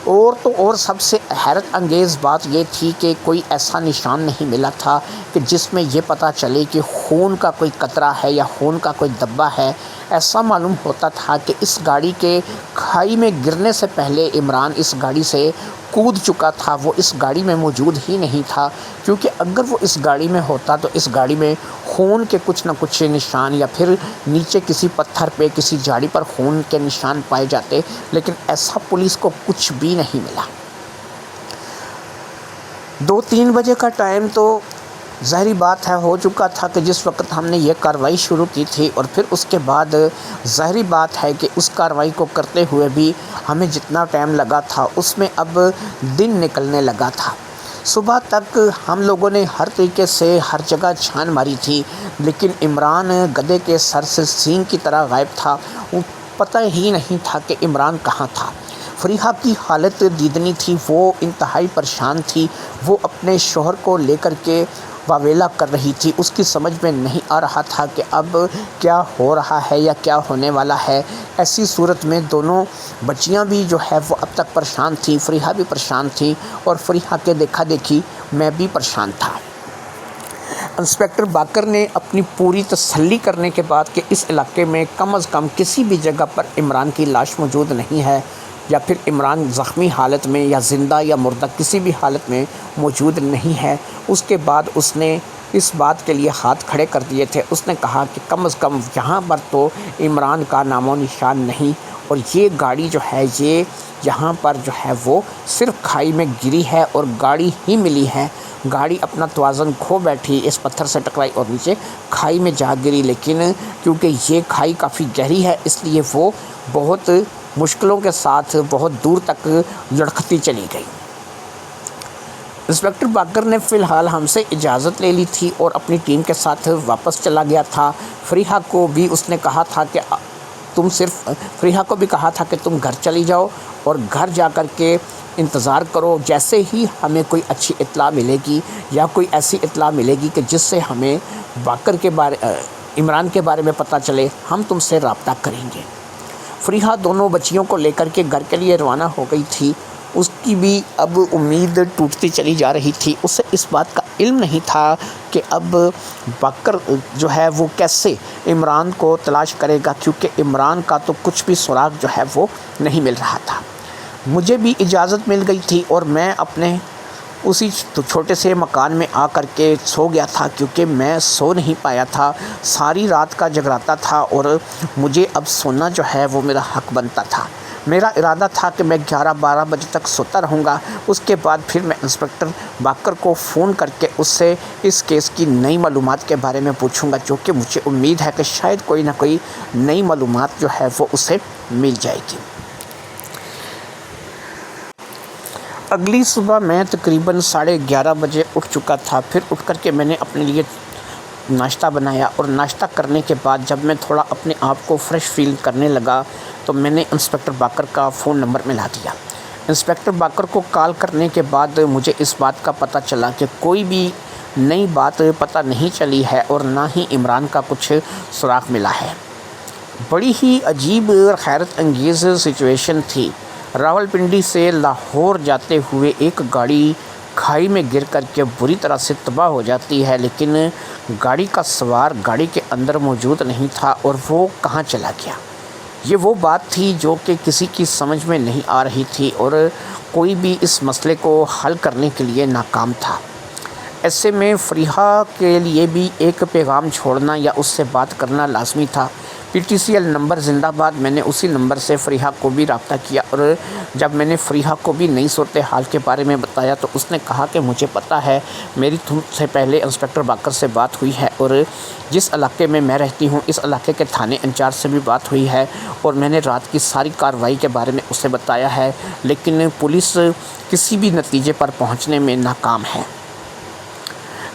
اور سب سے حیرت انگیز بات یہ تھی کہ کوئی ایسا نشان نہیں ملا تھا کہ جس میں یہ پتہ چلے کہ خون کا کوئی قطرہ ہے یا خون کا کوئی دھبا ہے۔ ایسا معلوم ہوتا تھا کہ اس گاڑی کے کھائی میں گرنے سے پہلے عمران اس گاڑی سے کود چکا تھا، وہ اس گاڑی میں موجود ہی نہیں تھا، کیونکہ اگر وہ اس گاڑی میں ہوتا تو اس گاڑی میں خون کے کچھ نہ کچھ نشان یا پھر نیچے کسی پتھر پہ کسی جھاڑی پر خون کے نشان پائے جاتے، لیکن ایسا پولیس کو کچھ بھی نہیں ملا۔ 2-3 بجے کا ٹائم تو ظاہری بات ہے ہو چکا تھا کہ جس وقت ہم نے یہ کارروائی شروع کی تھی، اور پھر اس کے بعد ظاہری بات ہے کہ اس کارروائی کو کرتے ہوئے بھی ہمیں جتنا ٹائم لگا تھا اس میں اب دن نکلنے لگا تھا۔ صبح تک ہم لوگوں نے ہر طریقے سے ہر جگہ چھان ماری تھی، لیکن عمران گدھے کے سر سے سینگ کی طرح غائب تھا، پتہ ہی نہیں تھا کہ عمران کہاں تھا۔ فریحہ کی حالت دیدنی تھی، وہ انتہائی پریشان تھی، وہ اپنے شوہر کو لے کر کے واویلا کر رہی تھی، اس کی سمجھ میں نہیں آ رہا تھا کہ اب کیا ہو رہا ہے یا کیا ہونے والا ہے۔ ایسی صورت میں دونوں بچیاں بھی جو ہے وہ اب تک پریشان تھیں، فریحہ بھی پریشان تھی، اور فریحہ کے دیکھا دیکھی میں بھی پریشان تھا۔ انسپکٹر باقر نے اپنی پوری تسلی کرنے کے بعد کہ اس علاقے میں کم از کم کسی بھی جگہ پر عمران کی لاش موجود نہیں ہے، یا پھر عمران زخمی حالت میں یا زندہ یا مردہ کسی بھی حالت میں موجود نہیں ہے، اس کے بعد اس نے اس بات کے لیے ہاتھ کھڑے کر دیے تھے۔ اس نے کہا کہ کم از کم یہاں پر تو عمران کا نام و نشان نہیں، اور یہ گاڑی جو ہے یہ یہاں پر جو ہے وہ صرف کھائی میں گری ہے، اور گاڑی ہی ملی ہے۔ گاڑی اپنا توازن کھو بیٹھی، اس پتھر سے ٹکرائی اور نیچے کھائی میں جا گری، لیکن کیونکہ یہ کھائی کافی گہری ہے اس لیے وہ بہت مشکلوں کے ساتھ بہت دور تک لڑکھتی چلی گئی۔ انسپکٹر باقر نے فی الحال ہم سے اجازت لے لی تھی اور اپنی ٹیم کے ساتھ واپس چلا گیا تھا۔ فریحہ کو بھی اس نے کہا تھا کہ تم گھر چلی جاؤ اور گھر جا کر کے انتظار کرو، جیسے ہی ہمیں کوئی اچھی اطلاع ملے گی یا کوئی ایسی اطلاع ملے گی کہ جس سے ہمیں عمران کے بارے میں پتہ چلے، ہم تم سے رابطہ کریں گے۔ فریحہ دونوں بچیوں کو لے کر کے گھر کے لیے روانہ ہو گئی تھی۔ اس کی بھی اب امید ٹوٹتی چلی جا رہی تھی، اسے اس بات کا علم نہیں تھا کہ اب باقر جو ہے وہ کیسے عمران کو تلاش کرے گا، کیونکہ عمران کا تو کچھ بھی سراغ جو ہے وہ نہیں مل رہا تھا۔ مجھے بھی اجازت مل گئی تھی اور میں اپنے اسی چھوٹے سے مکان میں آ کر کے سو گیا تھا، کیونکہ میں سو نہیں پایا تھا، ساری رات کا جگراتا تھا، اور مجھے اب سونا جو ہے وہ میرا حق بنتا تھا۔ میرا ارادہ تھا کہ میں 11-12 بجے تک سوتا رہوں گا، اس کے بعد پھر میں انسپکٹر باقر کو فون کر کے اس سے اس کیس کی نئی معلومات کے بارے میں پوچھوں گا، جو کہ مجھے امید ہے کہ شاید کوئی نہ کوئی نئی معلومات جو ہے وہ اسے مل جائے گی۔ اگلی صبح میں تقریباً 11:30 بجے اٹھ چکا تھا۔ پھر اٹھ کر کے میں نے اپنے لیے ناشتہ بنایا، اور ناشتہ کرنے کے بعد جب میں تھوڑا اپنے آپ کو فریش فیل کرنے لگا تو میں نے انسپکٹر باقر کا فون نمبر ملا دیا۔ انسپکٹر باقر کو کال کرنے کے بعد مجھے اس بات کا پتہ چلا کہ کوئی بھی نئی بات پتہ نہیں چلی ہے اور نہ ہی عمران کا کچھ سراغ ملا ہے۔ بڑی ہی عجیب اور حیرت انگیز سچویشن تھی۔ راولپنڈی سے لاہور جاتے ہوئے ایک گاڑی کھائی میں گر کر کے بری طرح سے تباہ ہو جاتی ہے، لیکن گاڑی کا سوار گاڑی کے اندر موجود نہیں تھا، اور وہ کہاں چلا گیا؟ یہ وہ بات تھی جو کہ کسی کی سمجھ میں نہیں آ رہی تھی اور کوئی بھی اس مسئلے کو حل کرنے کے لیے ناکام تھا۔ ایسے میں فریحہ کے لیے بھی ایک پیغام چھوڑنا یا اس سے بات کرنا لازمی تھا۔ PTCL نمبر زندہ باد، میں نے اسی نمبر سے فریحہ کو بھی رابطہ کیا اور جب میں نے فریحہ کو بھی نئی صورتحال کے بارے میں بتایا تو اس نے کہا کہ مجھے پتہ ہے، میری تم سے پہلے انسپکٹر باقر سے بات ہوئی ہے اور جس علاقے میں رہتی ہوں اس علاقے کے تھانے انچارج سے بھی بات ہوئی ہے اور میں نے رات کی ساری کارروائی کے بارے میں اسے بتایا ہے، لیکن پولیس کسی بھی نتیجے پر پہنچنے میں ناکام ہے۔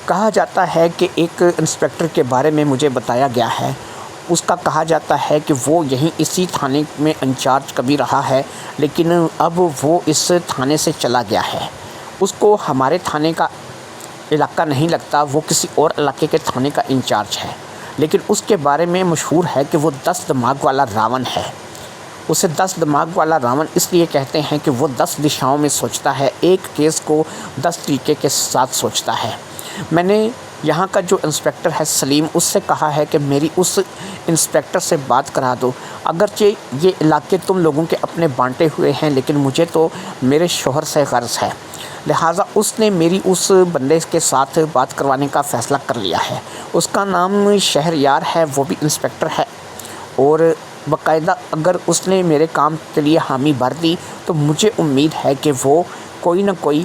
کہا جاتا ہے کہ ایک انسپکٹر کے بارے میں مجھے بتایا گیا ہے، اس کا کہا جاتا ہے کہ وہ یہیں اسی تھانے میں انچارج کبھی رہا ہے، لیکن اب وہ اس تھانے سے چلا گیا ہے۔ اس کو ہمارے تھانے کا علاقہ نہیں لگتا، وہ کسی اور علاقے کے تھانے کا انچارج ہے، لیکن اس کے بارے میں مشہور ہے کہ وہ 10 دماغ والا راون ہے۔ اسے 10 دماغ والا راون اس لیے کہتے ہیں کہ وہ 10 دشاؤں میں سوچتا ہے، ایک کیس کو 10 طریقے کے ساتھ سوچتا ہے۔ میں نے یہاں کا جو انسپکٹر ہے سلیم، اس سے کہا ہے کہ میری اس انسپکٹر سے بات کرا دو، اگرچہ یہ علاقے تم لوگوں کے اپنے بانٹے ہوئے ہیں لیکن مجھے تو میرے شوہر سے غرض ہے، لہٰذا اس نے میری اس بندے کے ساتھ بات کروانے کا فیصلہ کر لیا ہے۔ اس کا نام شہریار ہے، وہ بھی انسپکٹر ہے اور باقاعدہ اگر اس نے میرے کام کے لیے حامی بھر دی تو مجھے امید ہے کہ وہ کوئی نہ کوئی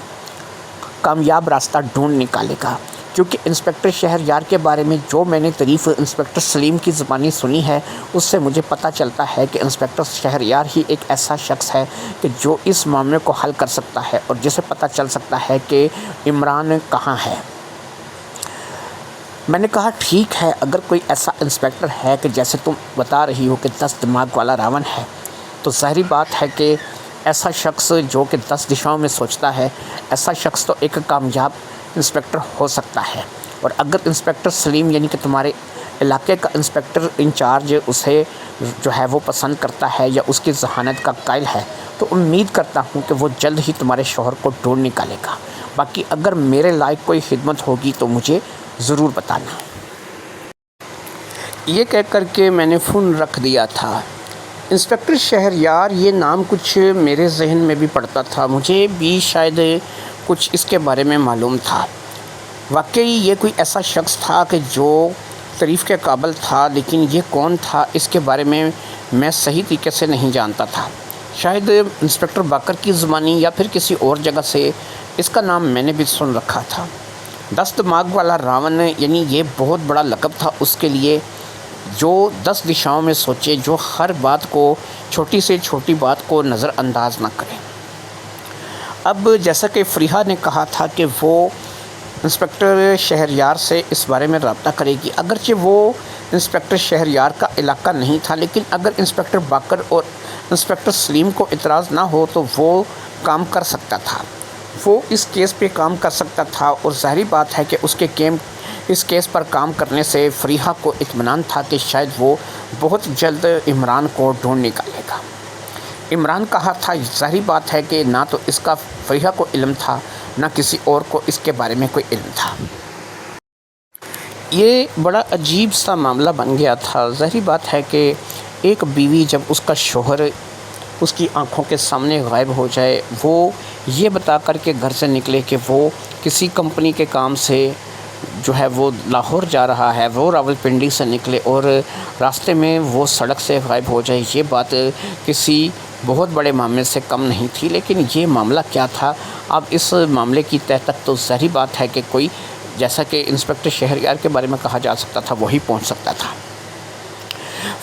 کامیاب راستہ ڈھونڈ نکالے گا، کیونکہ انسپکٹر شہریار کے بارے میں جو میں نے تعریف انسپکٹر سلیم کی زبانی سنی ہے اس سے مجھے پتہ چلتا ہے کہ انسپکٹر شہریار ہی ایک ایسا شخص ہے کہ جو اس معاملے کو حل کر سکتا ہے اور جسے پتہ چل سکتا ہے کہ عمران کہاں ہے۔ میں نے کہا ٹھیک ہے، اگر کوئی ایسا انسپکٹر ہے کہ جیسے تم بتا رہی ہو کہ 10 دماغ والا راون ہے، تو ظاہری بات ہے کہ ایسا شخص جو کہ 10 دشاؤں میں سوچتا ہے، ایسا شخص تو ایک کامیاب انسپکٹر ہو سکتا ہے۔ اور اگر انسپکٹر سلیم یعنی کہ تمہارے علاقے کا انسپکٹر انچارج اسے جو ہے وہ پسند کرتا ہے یا اس کی ذہانت کا قائل ہے تو امید کرتا ہوں کہ وہ جلد ہی تمہارے شوہر کو ڈھونڈ نکالے گا۔ باقی اگر میرے لائق کوئی خدمت ہوگی تو مجھے ضرور بتانا۔ یہ کہہ کر کے میں نے فون رکھ دیا تھا۔ انسپکٹر شہریار یہ نام کچھ میرے ذہن میں بھی پڑتا تھا، مجھے بھی شاید کچھ اس کے بارے میں معلوم تھا۔ واقعی یہ کوئی ایسا شخص تھا کہ جو تعریف کے قابل تھا، لیکن یہ کون تھا اس کے بارے میں صحیح طریقے سے نہیں جانتا تھا۔ شاید انسپکٹر باقر کی زبانی یا پھر کسی اور جگہ سے اس کا نام میں نے بھی سن رکھا تھا۔ 10 دماغ والا راون یعنی یہ بہت بڑا لقب تھا اس کے لیے، جو 10 دشاؤں میں سوچے، جو ہر بات کو، چھوٹی سے چھوٹی بات کو نظر انداز نہ کرے۔ اب جیسا کہ فریحہ نے کہا تھا کہ وہ انسپکٹر شہریار سے اس بارے میں رابطہ کرے گی، اگرچہ وہ انسپکٹر شہریار کا علاقہ نہیں تھا، لیکن اگر انسپکٹر باقر اور انسپکٹر سلیم کو اعتراض نہ ہو تو وہ کام کر سکتا تھا، وہ اس کیس پہ کام کر سکتا تھا۔ اور ظاہری بات ہے کہ اس کیس پر کام کرنے سے فریحہ کو اطمینان تھا کہ شاید وہ بہت جلد عمران کو ڈھونڈ نکالے گا۔ عمران کہا تھا، ظاہری بات ہے کہ نہ تو اس کا فریحہ کو علم تھا نہ کسی اور کو اس کے بارے میں کوئی علم تھا۔ یہ بڑا عجیب سا معاملہ بن گیا تھا۔ ظاہری بات ہے کہ ایک بیوی جب اس کا شوہر اس کی آنکھوں کے سامنے غائب ہو جائے، وہ یہ بتا کر کے گھر سے نکلے کہ وہ کسی کمپنی کے کام سے جو ہے وہ لاہور جا رہا ہے، وہ راولپنڈی سے نکلے اور راستے میں وہ سڑک سے غائب ہو جائے، یہ بات کسی بہت بڑے معاملے سے کم نہیں تھی۔ لیکن یہ معاملہ کیا تھا؟ اب اس معاملے کی تہ تک تو ظاہری بات ہے کہ کوئی، جیسا کہ انسپکٹر شہریار کے بارے میں کہا جا سکتا تھا، وہی پہنچ سکتا تھا۔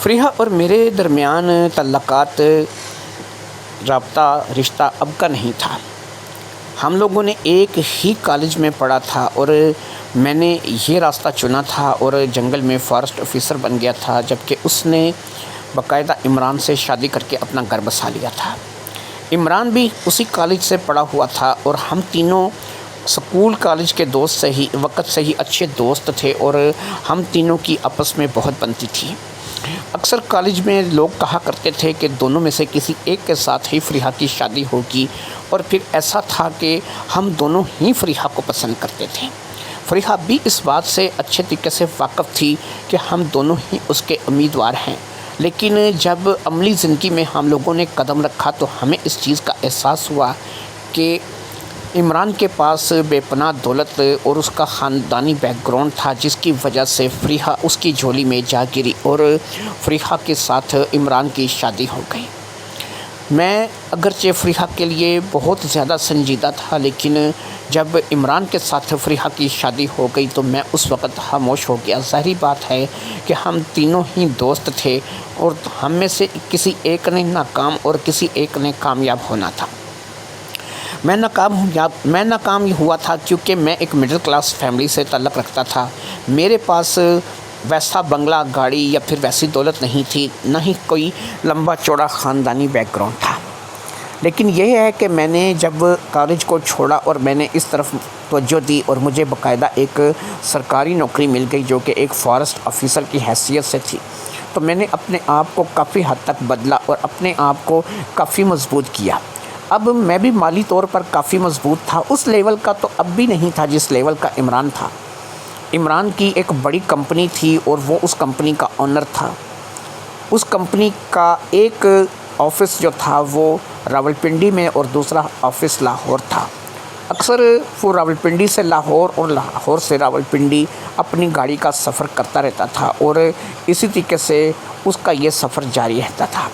فریحہ اور میرے درمیان تعلقات، رابطہ، رشتہ اب کا نہیں تھا۔ ہم لوگوں نے ایک ہی کالج میں پڑھا تھا اور میں نے یہ راستہ چنا تھا اور جنگل میں فارسٹ آفیسر بن گیا تھا، جبکہ اس نے باقاعدہ عمران سے شادی کر کے اپنا گھر بسا لیا تھا۔ عمران بھی اسی کالج سے پڑھا ہوا تھا اور ہم تینوں سکول کالج کے دوست سے ہی وقت سے ہی اچھے دوست تھے اور ہم تینوں کی آپس میں بہت بنتی تھی۔ اکثر کالج میں لوگ کہا کرتے تھے کہ دونوں میں سے کسی ایک کے ساتھ ہی فریحہ کی شادی ہوگی، اور پھر ایسا تھا کہ ہم دونوں ہی فریحہ کو پسند کرتے تھے۔ فریحہ بھی اس بات سے اچھے طریقے سے واقف تھی کہ ہم دونوں ہی اس کے امیدوار ہیں، لیکن جب عملی زندگی میں ہم لوگوں نے قدم رکھا تو ہمیں اس چیز کا احساس ہوا کہ عمران کے پاس بے پناہ دولت اور اس کا خاندانی بیک گراؤنڈ تھا، جس کی وجہ سے فریحہ اس کی جھولی میں جا گری اور فریحہ کے ساتھ عمران کی شادی ہو گئی۔ میں اگرچہ فریحہ کے لیے بہت زیادہ سنجیدہ تھا، لیکن جب عمران کے ساتھ فریحہ کی شادی ہو گئی تو میں اس وقت خاموش ہو گیا۔ ظاہری بات ہے کہ ہم تینوں ہی دوست تھے اور ہم میں سے کسی ایک نے ناکام اور کسی ایک نے کامیاب ہونا تھا۔ میں ناکام ہوا تھا کیونکہ میں ایک مڈل کلاس فیملی سے تعلق رکھتا تھا۔ میرے پاس ویسا بنگلہ، گاڑی یا پھر ویسی دولت نہیں تھی، نہ ہی کوئی لمبا چوڑا خاندانی بیک گراؤنڈ تھا۔ لیکن یہ ہے کہ میں نے جب کالج کو چھوڑا اور میں نے اس طرف توجہ دی اور مجھے باقاعدہ ایک سرکاری نوکری مل گئی جو کہ ایک فارسٹ آفیسر کی حیثیت سے تھی، تو میں نے اپنے آپ کو کافی حد تک بدلا اور اپنے آپ کو کافی مضبوط کیا۔ اب میں بھی مالی طور پر کافی مضبوط تھا، اس لیول کا تو اب بھی نہیں تھا جس لیول کا عمران تھا۔ عمران کی ایک بڑی کمپنی تھی اور وہ اس کمپنی کا اونر تھا۔ اس کمپنی کا ایک آفس جو تھا وہ راولپنڈی میں اور دوسرا آفس لاہور تھا۔ اکثر وہ راولپنڈی سے لاہور اور لاہور سے راولپنڈی اپنی گاڑی کا سفر کرتا رہتا تھا اور اسی طریقے سے اس کا یہ سفر جاری رہتا تھا۔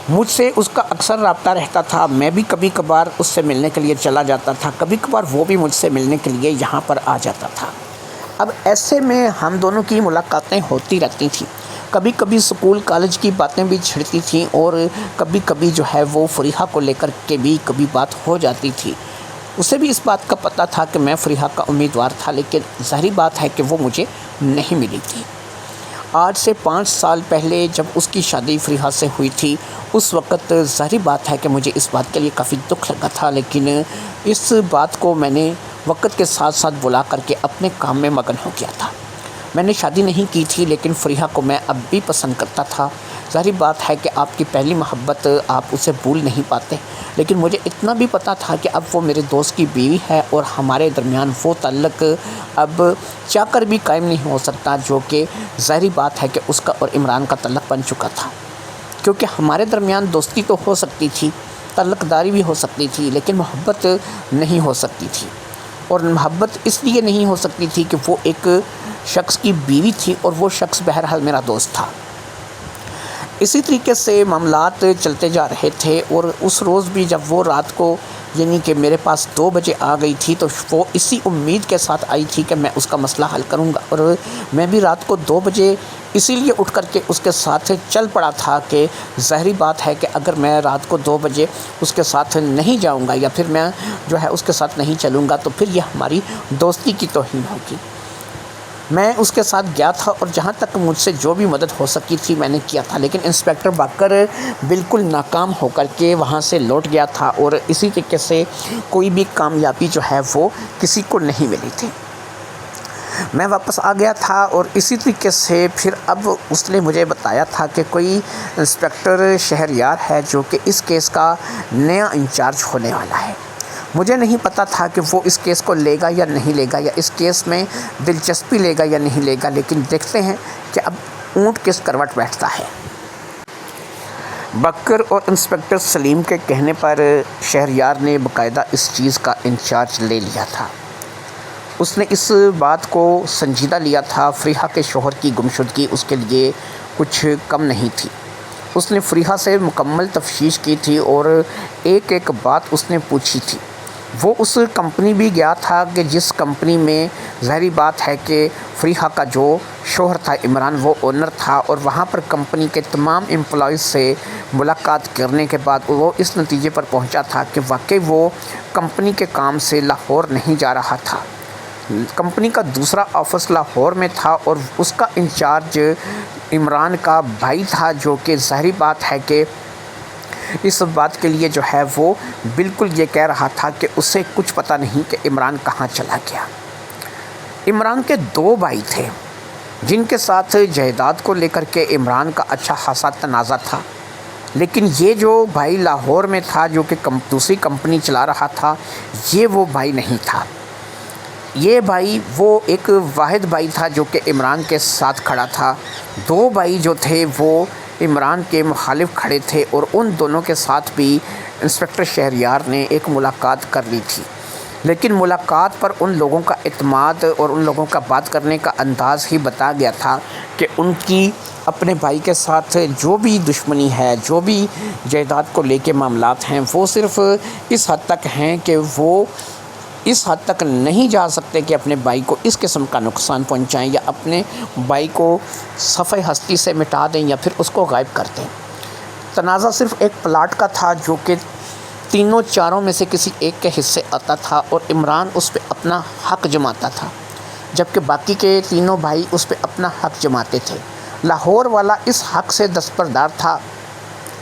مجھ سے اس کا اکثر رابطہ رہتا تھا، میں بھی کبھی کبھار اس سے ملنے کے لیے چلا جاتا تھا، کبھی کبھار وہ بھی مجھ سے ملنے کے لیے یہاں پر آ جاتا تھا۔ اب ایسے میں ہم دونوں کی ملاقاتیں ہوتی رہتی تھیں، کبھی کبھی سکول کالج کی باتیں بھی چھڑتی تھیں اور کبھی کبھی جو ہے وہ فریحہ کو لے کر کے بھی کبھی بات ہو جاتی تھی۔ اسے بھی اس بات کا پتہ تھا کہ میں فریحہ کا امیدوار تھا، لیکن ظاہری بات ہے کہ وہ مجھے نہیں ملی تھی۔ آج سے 5 سال پہلے جب اس کی شادی فریحہ سے ہوئی تھی، اس وقت ظاہری بات ہے کہ مجھے اس بات کے لیے کافی دکھ لگا تھا، لیکن اس بات کو میں نے وقت کے ساتھ ساتھ بلا کر کے اپنے کام میں مگن ہو گیا تھا۔ میں نے شادی نہیں کی تھی، لیکن فریحہ کو میں اب بھی پسند کرتا تھا۔ ظاہری بات ہے کہ آپ کی پہلی محبت آپ اسے بھول نہیں پاتے، لیکن مجھے اتنا بھی پتہ تھا کہ اب وہ میرے دوست کی بیوی ہے اور ہمارے درمیان وہ تعلق اب چاہ کر بھی قائم نہیں ہو سکتا، جو کہ ظاہری بات ہے کہ اس کا اور عمران کا تعلق بن چکا تھا۔ کیونکہ ہمارے درمیان دوستی تو ہو سکتی تھی، تعلق داری بھی ہو سکتی تھی، لیکن محبت نہیں ہو سکتی تھی۔ اور محبت اس لیے نہیں ہو سکتی تھی کہ وہ ایک شخص کی بیوی تھی اور وہ شخص بہرحال میرا دوست تھا۔ اسی طریقے سے معاملات چلتے جا رہے تھے اور اس روز بھی جب وہ رات کو یعنی کہ میرے پاس 2 بجے آ گئی تھی تو وہ اسی امید کے ساتھ آئی تھی کہ میں اس کا مسئلہ حل کروں گا، اور میں بھی رات کو 2 بجے اسی لیے اٹھ کر کے اس کے ساتھ چل پڑا تھا کہ ظاہری بات ہے کہ اگر میں رات کو 2 بجے اس کے ساتھ نہیں جاؤں گا یا پھر میں جو ہے اس کے ساتھ نہیں چلوں گا تو پھر یہ ہماری دوستی کی توہین ہوگی۔ میں اس کے ساتھ گیا تھا اور جہاں تک مجھ سے جو بھی مدد ہو سکی تھی میں نے کیا تھا، لیکن انسپیکٹر باقر بالکل ناکام ہو کر کے وہاں سے لوٹ گیا تھا اور اسی طریقے سے کوئی بھی کامیابی جو ہے وہ کسی کو نہیں ملی تھی۔ میں واپس آ گیا تھا اور اسی طریقے سے پھر اب اس نے مجھے بتایا تھا کہ کوئی انسپیکٹر شہریار ہے جو کہ اس کیس کا نیا انچارج ہونے والا ہے۔ مجھے نہیں پتہ تھا کہ وہ اس کیس کو لے گا یا نہیں لے گا، یا اس کیس میں دلچسپی لے گا یا نہیں لے گا، لیکن دیکھتے ہیں کہ اب اونٹ کس کروٹ بیٹھتا ہے۔ بکر اور انسپیکٹر سلیم کے کہنے پر شہریار نے باقاعدہ اس چیز کا انچارج لے لیا تھا۔ اس نے اس بات کو سنجیدہ لیا تھا۔ فریحہ کے شوہر کی گمشدگی اس کے لیے کچھ کم نہیں تھی۔ اس نے فریحہ سے مکمل تفتیش کی تھی اور ایک ایک بات اس نے پوچھی تھی۔ وہ اس کمپنی بھی گیا تھا کہ جس کمپنی میں ظاہری بات ہے کہ فریحہ کا جو شوہر تھا عمران وہ اونر تھا، اور وہاں پر کمپنی کے تمام امپلائیز سے ملاقات کرنے کے بعد وہ اس نتیجے پر پہنچا تھا کہ واقعی وہ کمپنی کے کام سے لاہور نہیں جا رہا تھا۔ کمپنی کا دوسرا آفس لاہور میں تھا اور اس کا انچارج عمران کا بھائی تھا، جو کہ ظاہری بات ہے کہ اس بات کے لیے جو ہے وہ بالکل یہ کہہ رہا تھا کہ اسے کچھ پتہ نہیں کہ عمران کہاں چلا گیا۔ عمران کے 2 بھائی تھے جن کے ساتھ جائیداد کو لے کر کے عمران کا اچھا خاصا تنازع تھا، لیکن یہ جو بھائی لاہور میں تھا جو کہ دوسری کمپنی چلا رہا تھا، یہ وہ بھائی نہیں تھا۔ یہ بھائی وہ ایک واحد بھائی تھا جو کہ عمران کے ساتھ کھڑا تھا، دو بھائی جو تھے وہ عمران کے مخالف کھڑے تھے، اور ان دونوں کے ساتھ بھی انسپکٹر شہریار نے ایک ملاقات کر لی تھی، لیکن ملاقات پر ان لوگوں کا اعتماد اور ان لوگوں کا بات کرنے کا انداز ہی بتا گیا تھا کہ ان کی اپنے بھائی کے ساتھ جو بھی دشمنی ہے، جو بھی جائیداد کو لے کے معاملات ہیں، وہ صرف اس حد تک ہیں کہ وہ اس حد تک نہیں جا سکتے کہ اپنے بھائی کو اس قسم کا نقصان پہنچائیں یا اپنے بھائی کو صفحہ ہستی سے مٹا دیں یا پھر اس کو غائب کر دیں۔ تنازع صرف ایک پلاٹ کا تھا جو کہ تینوں چاروں میں سے کسی ایک کے حصے آتا تھا، اور عمران اس پہ اپنا حق جماتا تھا، جبکہ باقی کے تینوں بھائی اس پہ اپنا حق جماتے تھے۔ لاہور والا اس حق سے دستبردار تھا،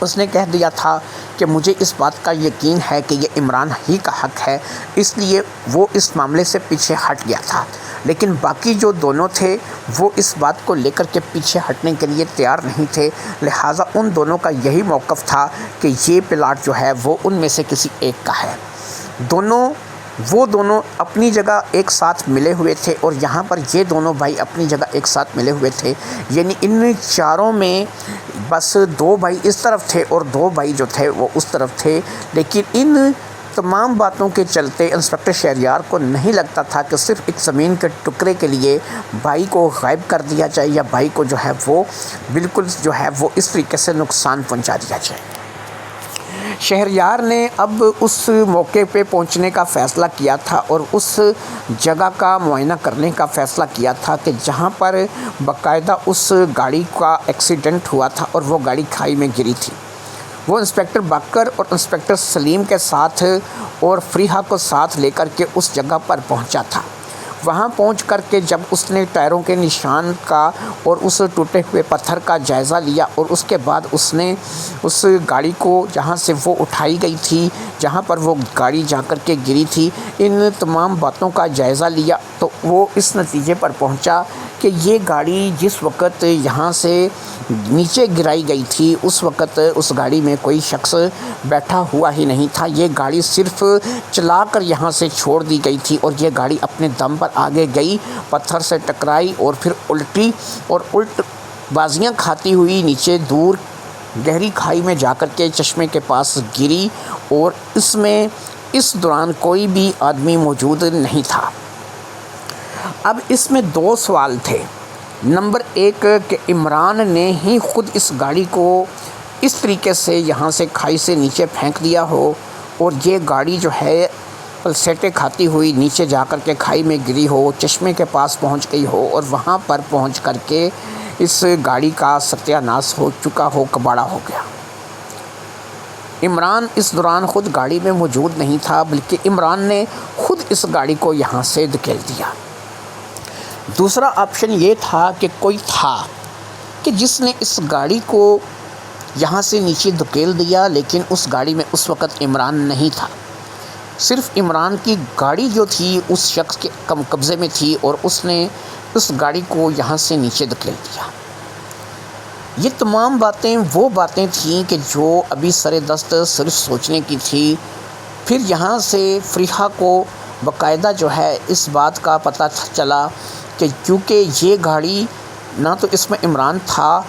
اس نے کہہ دیا تھا کہ مجھے اس بات کا یقین ہے کہ یہ عمران ہی کا حق ہے، اس لیے وہ اس معاملے سے پیچھے ہٹ گیا تھا، لیکن باقی جو دونوں تھے وہ اس بات کو لے کر کے پیچھے ہٹنے کے لیے تیار نہیں تھے، لہٰذا ان دونوں کا یہی موقف تھا کہ یہ پلاٹ جو ہے وہ ان میں سے کسی ایک کا ہے۔ وہ دونوں اپنی جگہ ایک ساتھ ملے ہوئے تھے، اور یہاں پر یہ دونوں بھائی اپنی جگہ ایک ساتھ ملے ہوئے تھے، یعنی ان چاروں میں بس دو بھائی اس طرف تھے اور دو بھائی جو تھے وہ اس طرف تھے، لیکن ان تمام باتوں کے چلتے انسپکٹر شہریار کو نہیں لگتا تھا کہ صرف ایک زمین کے ٹکڑے کے لیے بھائی کو غائب کر دیا جائے یا بھائی کو جو ہے وہ بالکل جو ہے وہ اس طریقے سے نقصان پہنچا دیا جائے۔ شہریار نے اب اس موقع پہ پہنچنے کا فیصلہ کیا تھا اور اس جگہ کا معائنہ کرنے کا فیصلہ کیا تھا کہ جہاں پر باقاعدہ اس گاڑی کا ایکسیڈنٹ ہوا تھا اور وہ گاڑی کھائی میں گری تھی۔ وہ انسپکٹر باقر اور انسپکٹر سلیم کے ساتھ اور فریحہ کو ساتھ لے کر کے اس جگہ پر پہنچا تھا۔ وہاں پہنچ کر کے جب اس نے ٹائروں کے نشان کا اور اس ٹوٹے ہوئے پتھر کا جائزہ لیا، اور اس کے بعد اس نے اس گاڑی کو جہاں سے وہ اٹھائی گئی تھی، جہاں پر وہ گاڑی جا کر کے گری تھی، ان تمام باتوں کا جائزہ لیا، تو وہ اس نتیجے پر پہنچا کہ یہ گاڑی جس وقت یہاں سے نیچے گرائی گئی تھی اس وقت اس گاڑی میں کوئی شخص بیٹھا ہوا ہی نہیں تھا، یہ گاڑی صرف چلا کر یہاں سے چھوڑ دی گئی تھی، اور یہ گاڑی اپنے دم پر آگے گئی، پتھر سے ٹکرائی اور پھر الٹی اور الٹ بازیاں کھاتی ہوئی نیچے دور گہری کھائی میں جا کر کے چشمے کے پاس گری، اور اس دوران کوئی بھی آدمی موجود نہیں تھا۔ اب اس میں دو سوال تھے۔ نمبر ایک کہ عمران نے ہی خود اس گاڑی کو اس طریقے سے یہاں سے کھائی سے نیچے پھینک دیا ہو، اور یہ گاڑی جو ہے پلسیٹیں کھاتی ہوئی نیچے جا کر کے کھائی میں گری ہو، چشمے کے پاس پہنچ گئی ہو، اور وہاں پر پہنچ کر کے اس گاڑی کا ستیہ ناش ہو چکا ہو، کباڑا ہو گیا۔ عمران اس دوران خود گاڑی میں موجود نہیں تھا، بلکہ عمران نے خود اس گاڑی کو یہاں سے دھکیل دیا۔ دوسرا آپشن یہ تھا کہ کوئی تھا کہ جس نے اس گاڑی کو یہاں سے نیچے دھکیل دیا، لیکن اس گاڑی میں اس وقت عمران نہیں تھا، صرف عمران کی گاڑی جو تھی اس شخص کے قبضے میں تھی، اور اس نے اس گاڑی کو یہاں سے نیچے دھکیل دیا۔ یہ تمام باتیں وہ باتیں تھیں کہ جو ابھی سر دست صرف سوچنے کی تھی۔ پھر یہاں سے فریحہ کو باقاعدہ جو ہے اس بات کا پتہ چلا کہ کیونکہ یہ گاڑی نہ تو اس میں عمران تھا،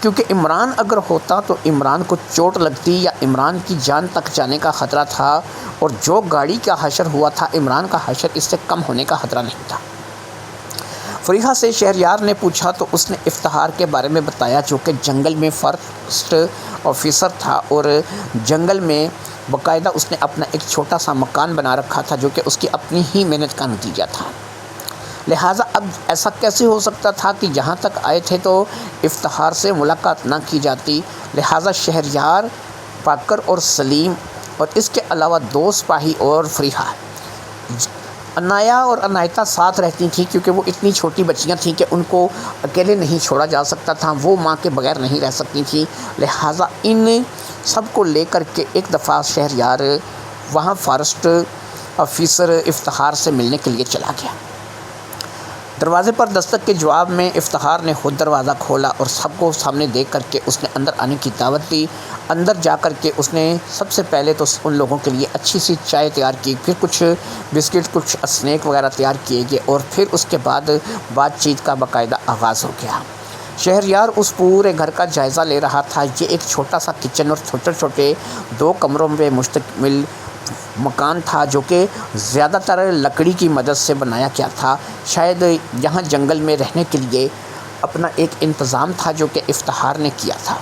کیونکہ عمران اگر ہوتا تو عمران کو چوٹ لگتی یا عمران کی جان تک جانے کا خطرہ تھا، اور جو گاڑی کا حشر ہوا تھا عمران کا حشر اس سے کم ہونے کا خطرہ نہیں تھا۔ فریحہ سے شہریار نے پوچھا تو اس نے افتخار کے بارے میں بتایا، جو کہ جنگل میں فارسٹ آفیسر تھا، اور جنگل میں باقاعدہ اس نے اپنا ایک چھوٹا سا مکان بنا رکھا تھا جو کہ اس کی اپنی ہی محنت کا نتیجہ تھا۔ لہٰذا اب ایسا کیسے ہو سکتا تھا کہ جہاں تک آئے تھے تو افتخار سے ملاقات نہ کی جاتی؟ لہٰذا شہریار، باقر اور سلیم، اور اس کے علاوہ دو سپاہی اور فریحہ، عنایا اور عنایتہ ساتھ رہتی تھیں، کیونکہ وہ اتنی چھوٹی بچیاں تھیں کہ ان کو اکیلے نہیں چھوڑا جا سکتا تھا، وہ ماں کے بغیر نہیں رہ سکتی تھیں۔ لہٰذا ان سب کو لے کر کے ایک دفعہ شہریار وہاں فارسٹ آفیسر افتخار سے ملنے کے لیے چلا گیا۔ دروازے پر دستک کے جواب میں افتخار نے خود دروازہ کھولا اور سب کو سامنے دیکھ کر کے اس نے اندر آنے کی دعوت دی۔ اندر جا کر کے اس نے سب سے پہلے تو ان لوگوں کے لیے اچھی سی چائے تیار کی، پھر کچھ بسکٹ، کچھ اسنیک وغیرہ تیار کیے گئے اور پھر اس کے بعد بات چیت کا باقاعدہ آغاز ہو گیا۔ شہریار اس پورے گھر کا جائزہ لے رہا تھا۔ یہ ایک چھوٹا سا کچن اور چھوٹے چھوٹے 2 کمروں میں مشتمل مکان تھا جو کہ زیادہ تر لکڑی کی مدد سے بنایا گیا تھا۔ شاید یہاں جنگل میں رہنے کے لیے اپنا ایک انتظام تھا جو کہ افتخار نے کیا تھا۔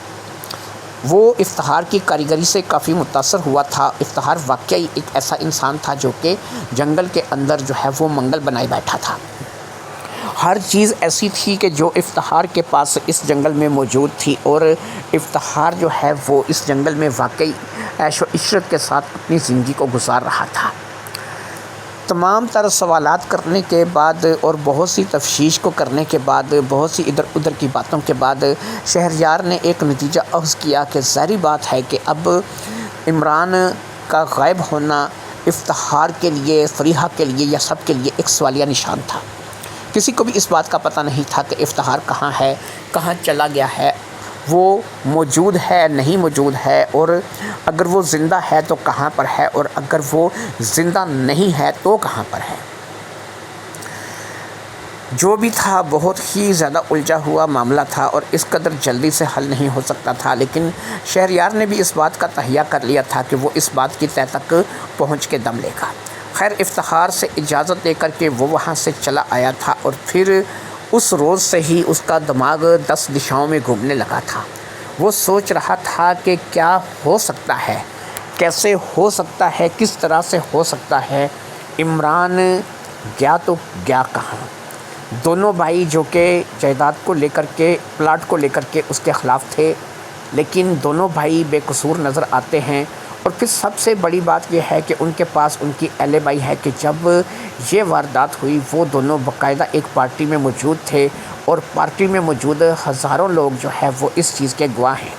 وہ افتخار کی کاریگری سے کافی متاثر ہوا تھا۔ افتخار واقعی ایک ایسا انسان تھا جو کہ جنگل کے اندر جو ہے وہ منگل بنائے بیٹھا تھا۔ ہر چیز ایسی تھی کہ جو افتخار کے پاس اس جنگل میں موجود تھی اور افتخار جو ہے وہ اس جنگل میں واقعی عیش و عشرت کے ساتھ اپنی زندگی کو گزار رہا تھا۔ تمام تر سوالات کرنے کے بعد اور بہت سی تفتیش کو کرنے کے بعد، بہت سی ادھر ادھر کی باتوں کے بعد شہریار نے ایک نتیجہ اخذ کیا کہ ظاہری بات ہے کہ اب عمران کا غائب ہونا افتخار کے لیے، فریحہ کے لیے یا سب کے لیے ایک سوالیہ نشان تھا۔ کسی کو بھی اس بات کا پتہ نہیں تھا کہ افتخار کہاں ہے، کہاں چلا گیا ہے، وہ موجود ہے نہیں موجود ہے، اور اگر وہ زندہ ہے تو کہاں پر ہے، اور اگر وہ زندہ نہیں ہے تو کہاں پر ہے۔ جو بھی تھا بہت ہی زیادہ الجھا ہوا معاملہ تھا اور اس قدر جلدی سے حل نہیں ہو سکتا تھا، لیکن شہریار نے بھی اس بات کا تہیہ کر لیا تھا کہ وہ اس بات کی تہ تک پہنچ کے دم لے گا۔ خیر، افتخار سے اجازت لے کر کے وہ وہاں سے چلا آیا تھا اور پھر اس روز سے ہی اس کا دماغ 10 دشاؤں میں گھومنے لگا تھا۔ وہ سوچ رہا تھا کہ کیا ہو سکتا ہے، کیسے ہو سکتا ہے، کس طرح سے ہو سکتا ہے۔ عمران گیا تو گیا کہاں؟ دونوں بھائی جو کہ جائیداد کو لے کر کے، پلاٹ کو لے کر کے اس کے خلاف تھے، لیکن دونوں بھائی بے قصور نظر آتے ہیں۔ اور پھر سب سے بڑی بات یہ ہے کہ ان کے پاس ان کی ایلیبائی ہے کہ جب یہ واردات ہوئی وہ دونوں باقاعدہ ایک پارٹی میں موجود تھے اور پارٹی میں موجود ہزاروں لوگ جو ہے وہ اس چیز کے گواہ ہیں۔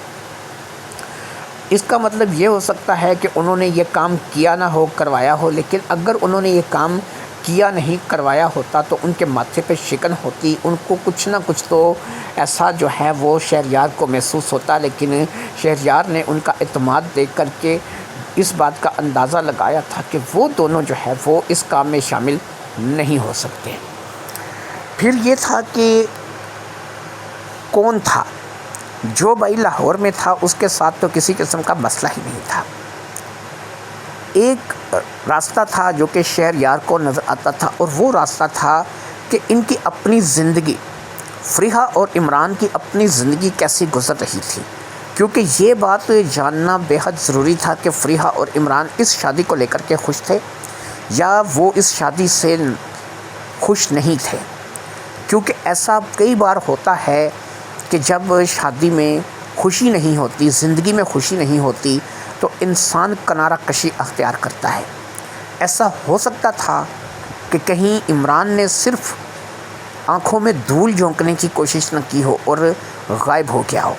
اس کا مطلب یہ ہو سکتا ہے کہ انہوں نے یہ کام کیا نہ ہو، کروایا ہو، لیکن اگر انہوں نے یہ کام کیا نہیں، کروایا ہوتا تو ان کے ماتھے پہ شکن ہوتی، ان کو کچھ نہ کچھ تو ایسا جو ہے وہ شہریار کو محسوس ہوتا، لیکن شہریار نے ان کا اعتماد دیکھ کر کے اس بات کا اندازہ لگایا تھا کہ وہ دونوں جو ہے وہ اس کام میں شامل نہیں ہو سکتے۔ پھر یہ تھا کہ کون تھا؟ جو بھائی لاہور میں تھا اس کے ساتھ تو کسی قسم کا مسئلہ ہی نہیں تھا۔ ایک راستہ تھا جو کہ شہریار کو نظر آتا تھا اور وہ راستہ تھا کہ ان کی اپنی زندگی، فریحہ اور عمران کی اپنی زندگی کیسی گزر رہی تھی، کیونکہ یہ بات جاننا بے حد ضروری تھا کہ فریحہ اور عمران اس شادی کو لے کر کے خوش تھے یا وہ اس شادی سے خوش نہیں تھے، کیونکہ ایسا کئی بار ہوتا ہے کہ جب شادی میں خوشی نہیں ہوتی، زندگی میں خوشی نہیں ہوتی تو انسان کنارہ کشی اختیار کرتا ہے۔ ایسا ہو سکتا تھا کہ کہیں عمران نے صرف آنکھوں میں دھول جھونکنے کی کوشش نہ کی ہو اور غائب ہو گیا ہو،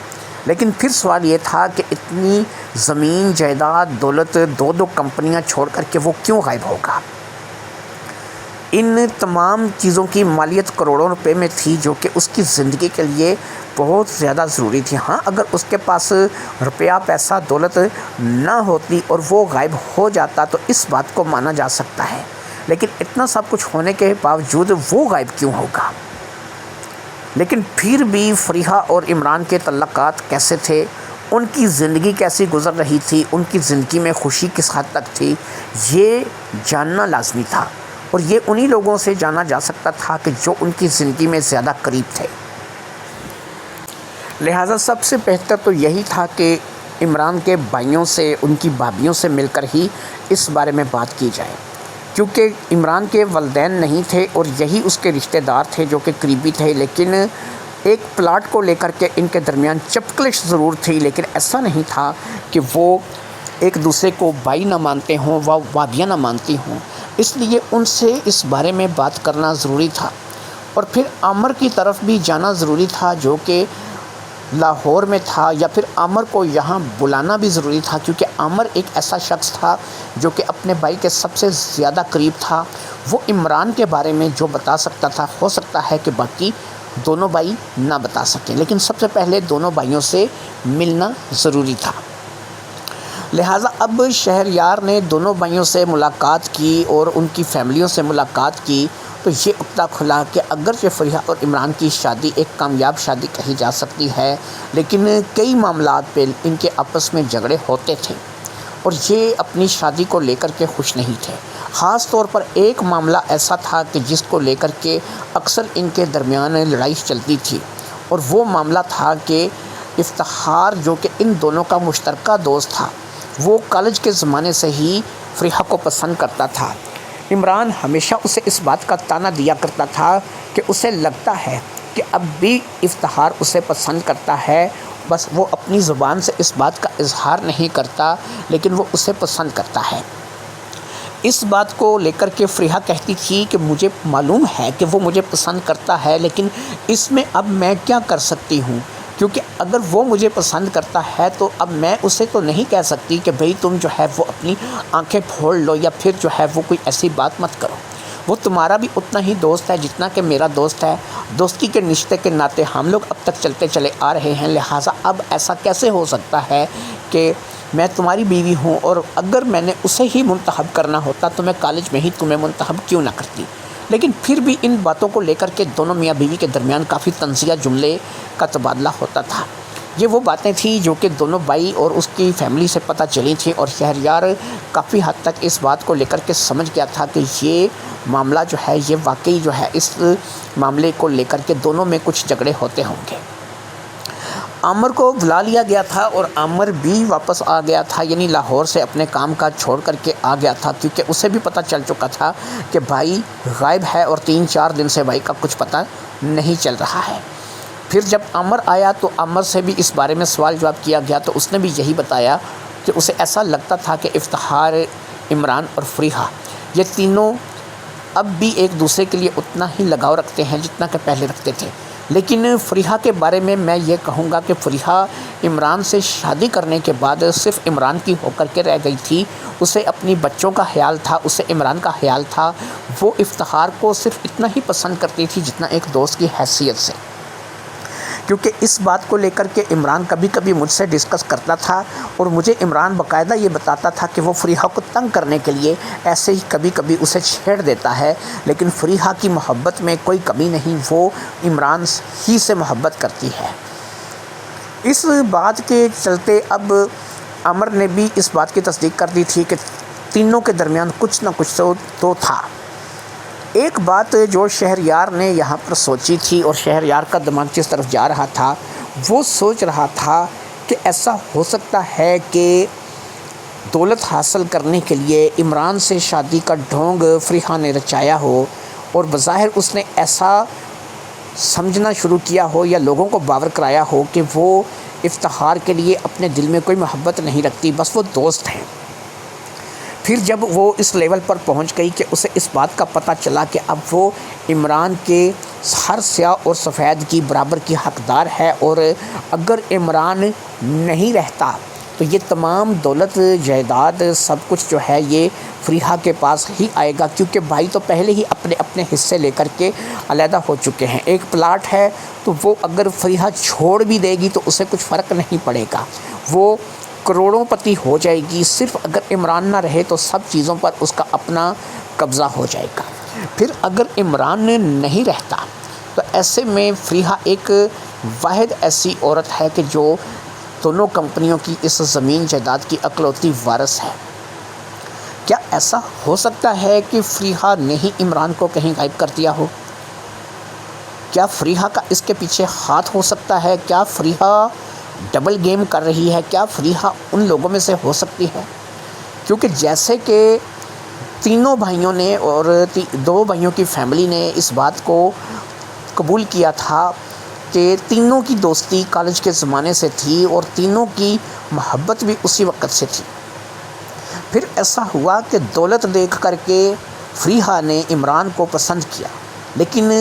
لیکن پھر سوال یہ تھا کہ اتنی زمین، جائیداد، دولت، 2 کمپنیاں چھوڑ کر کے وہ کیوں غائب ہوگا؟ ان تمام چیزوں کی مالیت کروڑوں روپے میں تھی جو کہ اس کی زندگی کے لیے بہت زیادہ ضروری تھی۔ ہاں، اگر اس کے پاس روپیہ، پیسہ، دولت نہ ہوتی اور وہ غائب ہو جاتا تو اس بات کو مانا جا سکتا ہے، لیکن اتنا سب کچھ ہونے کے باوجود وہ غائب کیوں ہوگا؟ لیکن پھر بھی فریحہ اور عمران کے تعلقات کیسے تھے، ان کی زندگی کیسی گزر رہی تھی، ان کی زندگی میں خوشی کس حد تک تھی، یہ جاننا لازمی تھا، اور یہ انہی لوگوں سے جانا جا سکتا تھا کہ جو ان کی زندگی میں زیادہ قریب تھے۔ لہٰذا سب سے بہتر تو یہی تھا کہ عمران کے بھائیوں سے، ان کی بھابھیوں سے مل کر ہی اس بارے میں بات کی جائے، کیونکہ عمران کے والدین نہیں تھے اور یہی اس کے رشتہ دار تھے جو کہ قریبی تھے، لیکن ایک پلاٹ کو لے کر کے ان کے درمیان چپکلش ضرور تھی، لیکن ایسا نہیں تھا کہ وہ ایک دوسرے کو بھائی نہ مانتے ہوں، وہ بھابھیاں نہ مانتی ہوں، اس لیے ان سے اس بارے میں بات کرنا ضروری تھا۔ اور پھر عامر کی طرف بھی جانا ضروری تھا جو کہ لاہور میں تھا، یا پھر عامر کو یہاں بلانا بھی ضروری تھا، کیونکہ عامر ایک ایسا شخص تھا جو کہ اپنے بھائی کے سب سے زیادہ قریب تھا، وہ عمران کے بارے میں جو بتا سکتا تھا، ہو سکتا ہے کہ باقی دونوں بھائی نہ بتا سکیں، لیکن سب سے پہلے دونوں بھائیوں سے ملنا ضروری تھا۔ لہٰذا اب شہریار نے دونوں بھائیوں سے ملاقات کی اور ان کی فیملیوں سے ملاقات کی، تو یہ عقدہ کھلا کہ اگرچہ فریحہ اور عمران کی شادی ایک کامیاب شادی کہی جا سکتی ہے، لیکن کئی معاملات پہ ان کے آپس میں جھگڑے ہوتے تھے اور یہ اپنی شادی کو لے کر کے خوش نہیں تھے۔ خاص طور پر ایک معاملہ ایسا تھا کہ جس کو لے کر کے اکثر ان کے درمیان لڑائی چلتی تھی، اور وہ معاملہ تھا کہ افتخار جو کہ ان دونوں کا مشترکہ دوست تھا، وہ کالج کے زمانے سے ہی فریحہ کو پسند کرتا تھا۔ عمران ہمیشہ اسے اس بات کا طعنہ دیا کرتا تھا کہ اسے لگتا ہے کہ اب بھی افتخار اسے پسند کرتا ہے، بس وہ اپنی زبان سے اس بات کا اظہار نہیں کرتا، لیکن وہ اسے پسند کرتا ہے۔ اس بات کو لے کر کے فریحہ کہتی تھی کہ مجھے معلوم ہے کہ وہ مجھے پسند کرتا ہے، لیکن اس میں اب میں کیا کر سکتی ہوں، کیونکہ اگر وہ مجھے پسند کرتا ہے تو اب میں اسے تو نہیں کہہ سکتی کہ بھئی تم جو ہے وہ اپنی آنکھیں پھوڑ لو یا پھر جو ہے وہ کوئی ایسی بات مت کرو۔ وہ تمہارا بھی اتنا ہی دوست ہے جتنا کہ میرا دوست ہے، دوستی کے رشتے کے ناطے ہم لوگ اب تک چلتے چلے آ رہے ہیں، لہٰذا اب ایسا کیسے ہو سکتا ہے کہ میں تمہاری بیوی ہوں، اور اگر میں نے اسے ہی منتخب کرنا ہوتا تو میں کالج میں ہی تمہیں منتخب کیوں نہ کرتی۔ لیکن پھر بھی ان باتوں کو لے کر کے دونوں میاں بیوی کے درمیان کافی طنزیہ جملے کا تبادلہ ہوتا تھا۔ یہ وہ باتیں تھیں جو کہ دونوں بھائی اور اس کی فیملی سے پتہ چلی تھیں، اور شہریار کافی حد تک اس بات کو لے کر کے سمجھ گیا تھا کہ یہ معاملہ جو ہے یہ واقعی جو ہے اس معاملے کو لے کر کے دونوں میں کچھ جھگڑے ہوتے ہوں گے۔ عامر کو بلا لیا گیا تھا اور عامر بھی واپس آ گیا تھا، یعنی لاہور سے اپنے کام کاج چھوڑ کر کے آ گیا تھا، کیونکہ اسے بھی پتہ چل چکا تھا کہ بھائی غائب ہے اور 3-4 دن سے بھائی کا کچھ پتہ نہیں چل رہا ہے۔ پھر جب عامر آیا تو عامر سے بھی اس بارے میں سوال جواب کیا گیا، تو اس نے بھی یہی بتایا کہ اسے ایسا لگتا تھا کہ افتخار، عمران اور فریحہ یہ تینوں اب بھی ایک دوسرے کے لیے اتنا ہی لگاؤ رکھتے ہیں جتنا کہ پہلے رکھتے تھے، لیکن فریحہ کے بارے میں یہ کہوں گا کہ فریحہ عمران سے شادی کرنے کے بعد صرف عمران کی ہو کر کے رہ گئی تھی۔ اسے اپنی بچوں کا خیال تھا، اسے عمران کا خیال تھا، وہ افتخار کو صرف اتنا ہی پسند کرتی تھی جتنا ایک دوست کی حیثیت سے، کیونکہ اس بات کو لے کر کے عمران کبھی کبھی مجھ سے ڈسکس کرتا تھا، اور مجھے عمران باقاعدہ یہ بتاتا تھا کہ وہ فریحہ کو تنگ کرنے کے لیے ایسے ہی کبھی کبھی اسے چھیڑ دیتا ہے، لیکن فریحہ کی محبت میں کوئی کمی نہیں، وہ عمران ہی سے محبت کرتی ہے۔ اس بات کے چلتے اب عامر نے بھی اس بات کی تصدیق کر دی تھی کہ تینوں کے درمیان کچھ نہ کچھ تو تھا۔ ایک بات جو شہریار نے یہاں پر سوچی تھی، اور شہریار کا دماغ جس طرف جا رہا تھا وہ سوچ رہا تھا کہ ایسا ہو سکتا ہے کہ دولت حاصل کرنے کے لیے عمران سے شادی کا ڈھونگ فریحہ نے رچایا ہو، اور بظاہر اس نے ایسا سمجھنا شروع کیا ہو یا لوگوں کو باور کرایا ہو کہ وہ افتخار کے لیے اپنے دل میں کوئی محبت نہیں رکھتی، بس وہ دوست ہیں۔ پھر جب وہ اس لیول پر پہنچ گئی کہ اسے اس بات کا پتہ چلا کہ اب وہ عمران کے ہر سیاہ اور سفید کی برابر کی حقدار ہے، اور اگر عمران نہیں رہتا تو یہ تمام دولت، جائیداد، سب کچھ جو ہے یہ فریحہ کے پاس ہی آئے گا، کیونکہ بھائی تو پہلے ہی اپنے اپنے حصے لے کر کے علیحدہ ہو چکے ہیں۔ ایک پلاٹ ہے تو وہ اگر فریحہ چھوڑ بھی دے گی تو اسے کچھ فرق نہیں پڑے گا، وہ کروڑوں پتی ہو جائے گی، صرف اگر عمران نہ رہے تو سب چیزوں پر اس کا اپنا قبضہ ہو جائے گا۔ پھر اگر عمران نہیں رہتا تو ایسے میں فریحہ ایک واحد ایسی عورت ہے کہ جو دونوں کمپنیوں کی اس زمین جائیداد کی اکلوتی وارث ہے۔ کیا ایسا ہو سکتا ہے کہ فریحہ نے ہی عمران کو کہیں غائب کر دیا ہو؟ کیا فریحہ کا اس کے پیچھے ہاتھ ہو سکتا ہے؟ کیا فریحہ ڈبل گیم کر رہی ہے؟ کیا فریحہ ان لوگوں میں سے ہو سکتی ہے؟ کیونکہ جیسے کہ تینوں بھائیوں نے اور 2 بھائیوں کی فیملی نے اس بات کو قبول کیا تھا کہ تینوں کی دوستی کالج کے زمانے سے تھی اور تینوں کی محبت بھی اسی وقت سے تھی۔ پھر ایسا ہوا کہ دولت دیکھ کر کے فریحہ نے عمران کو پسند کیا، لیکن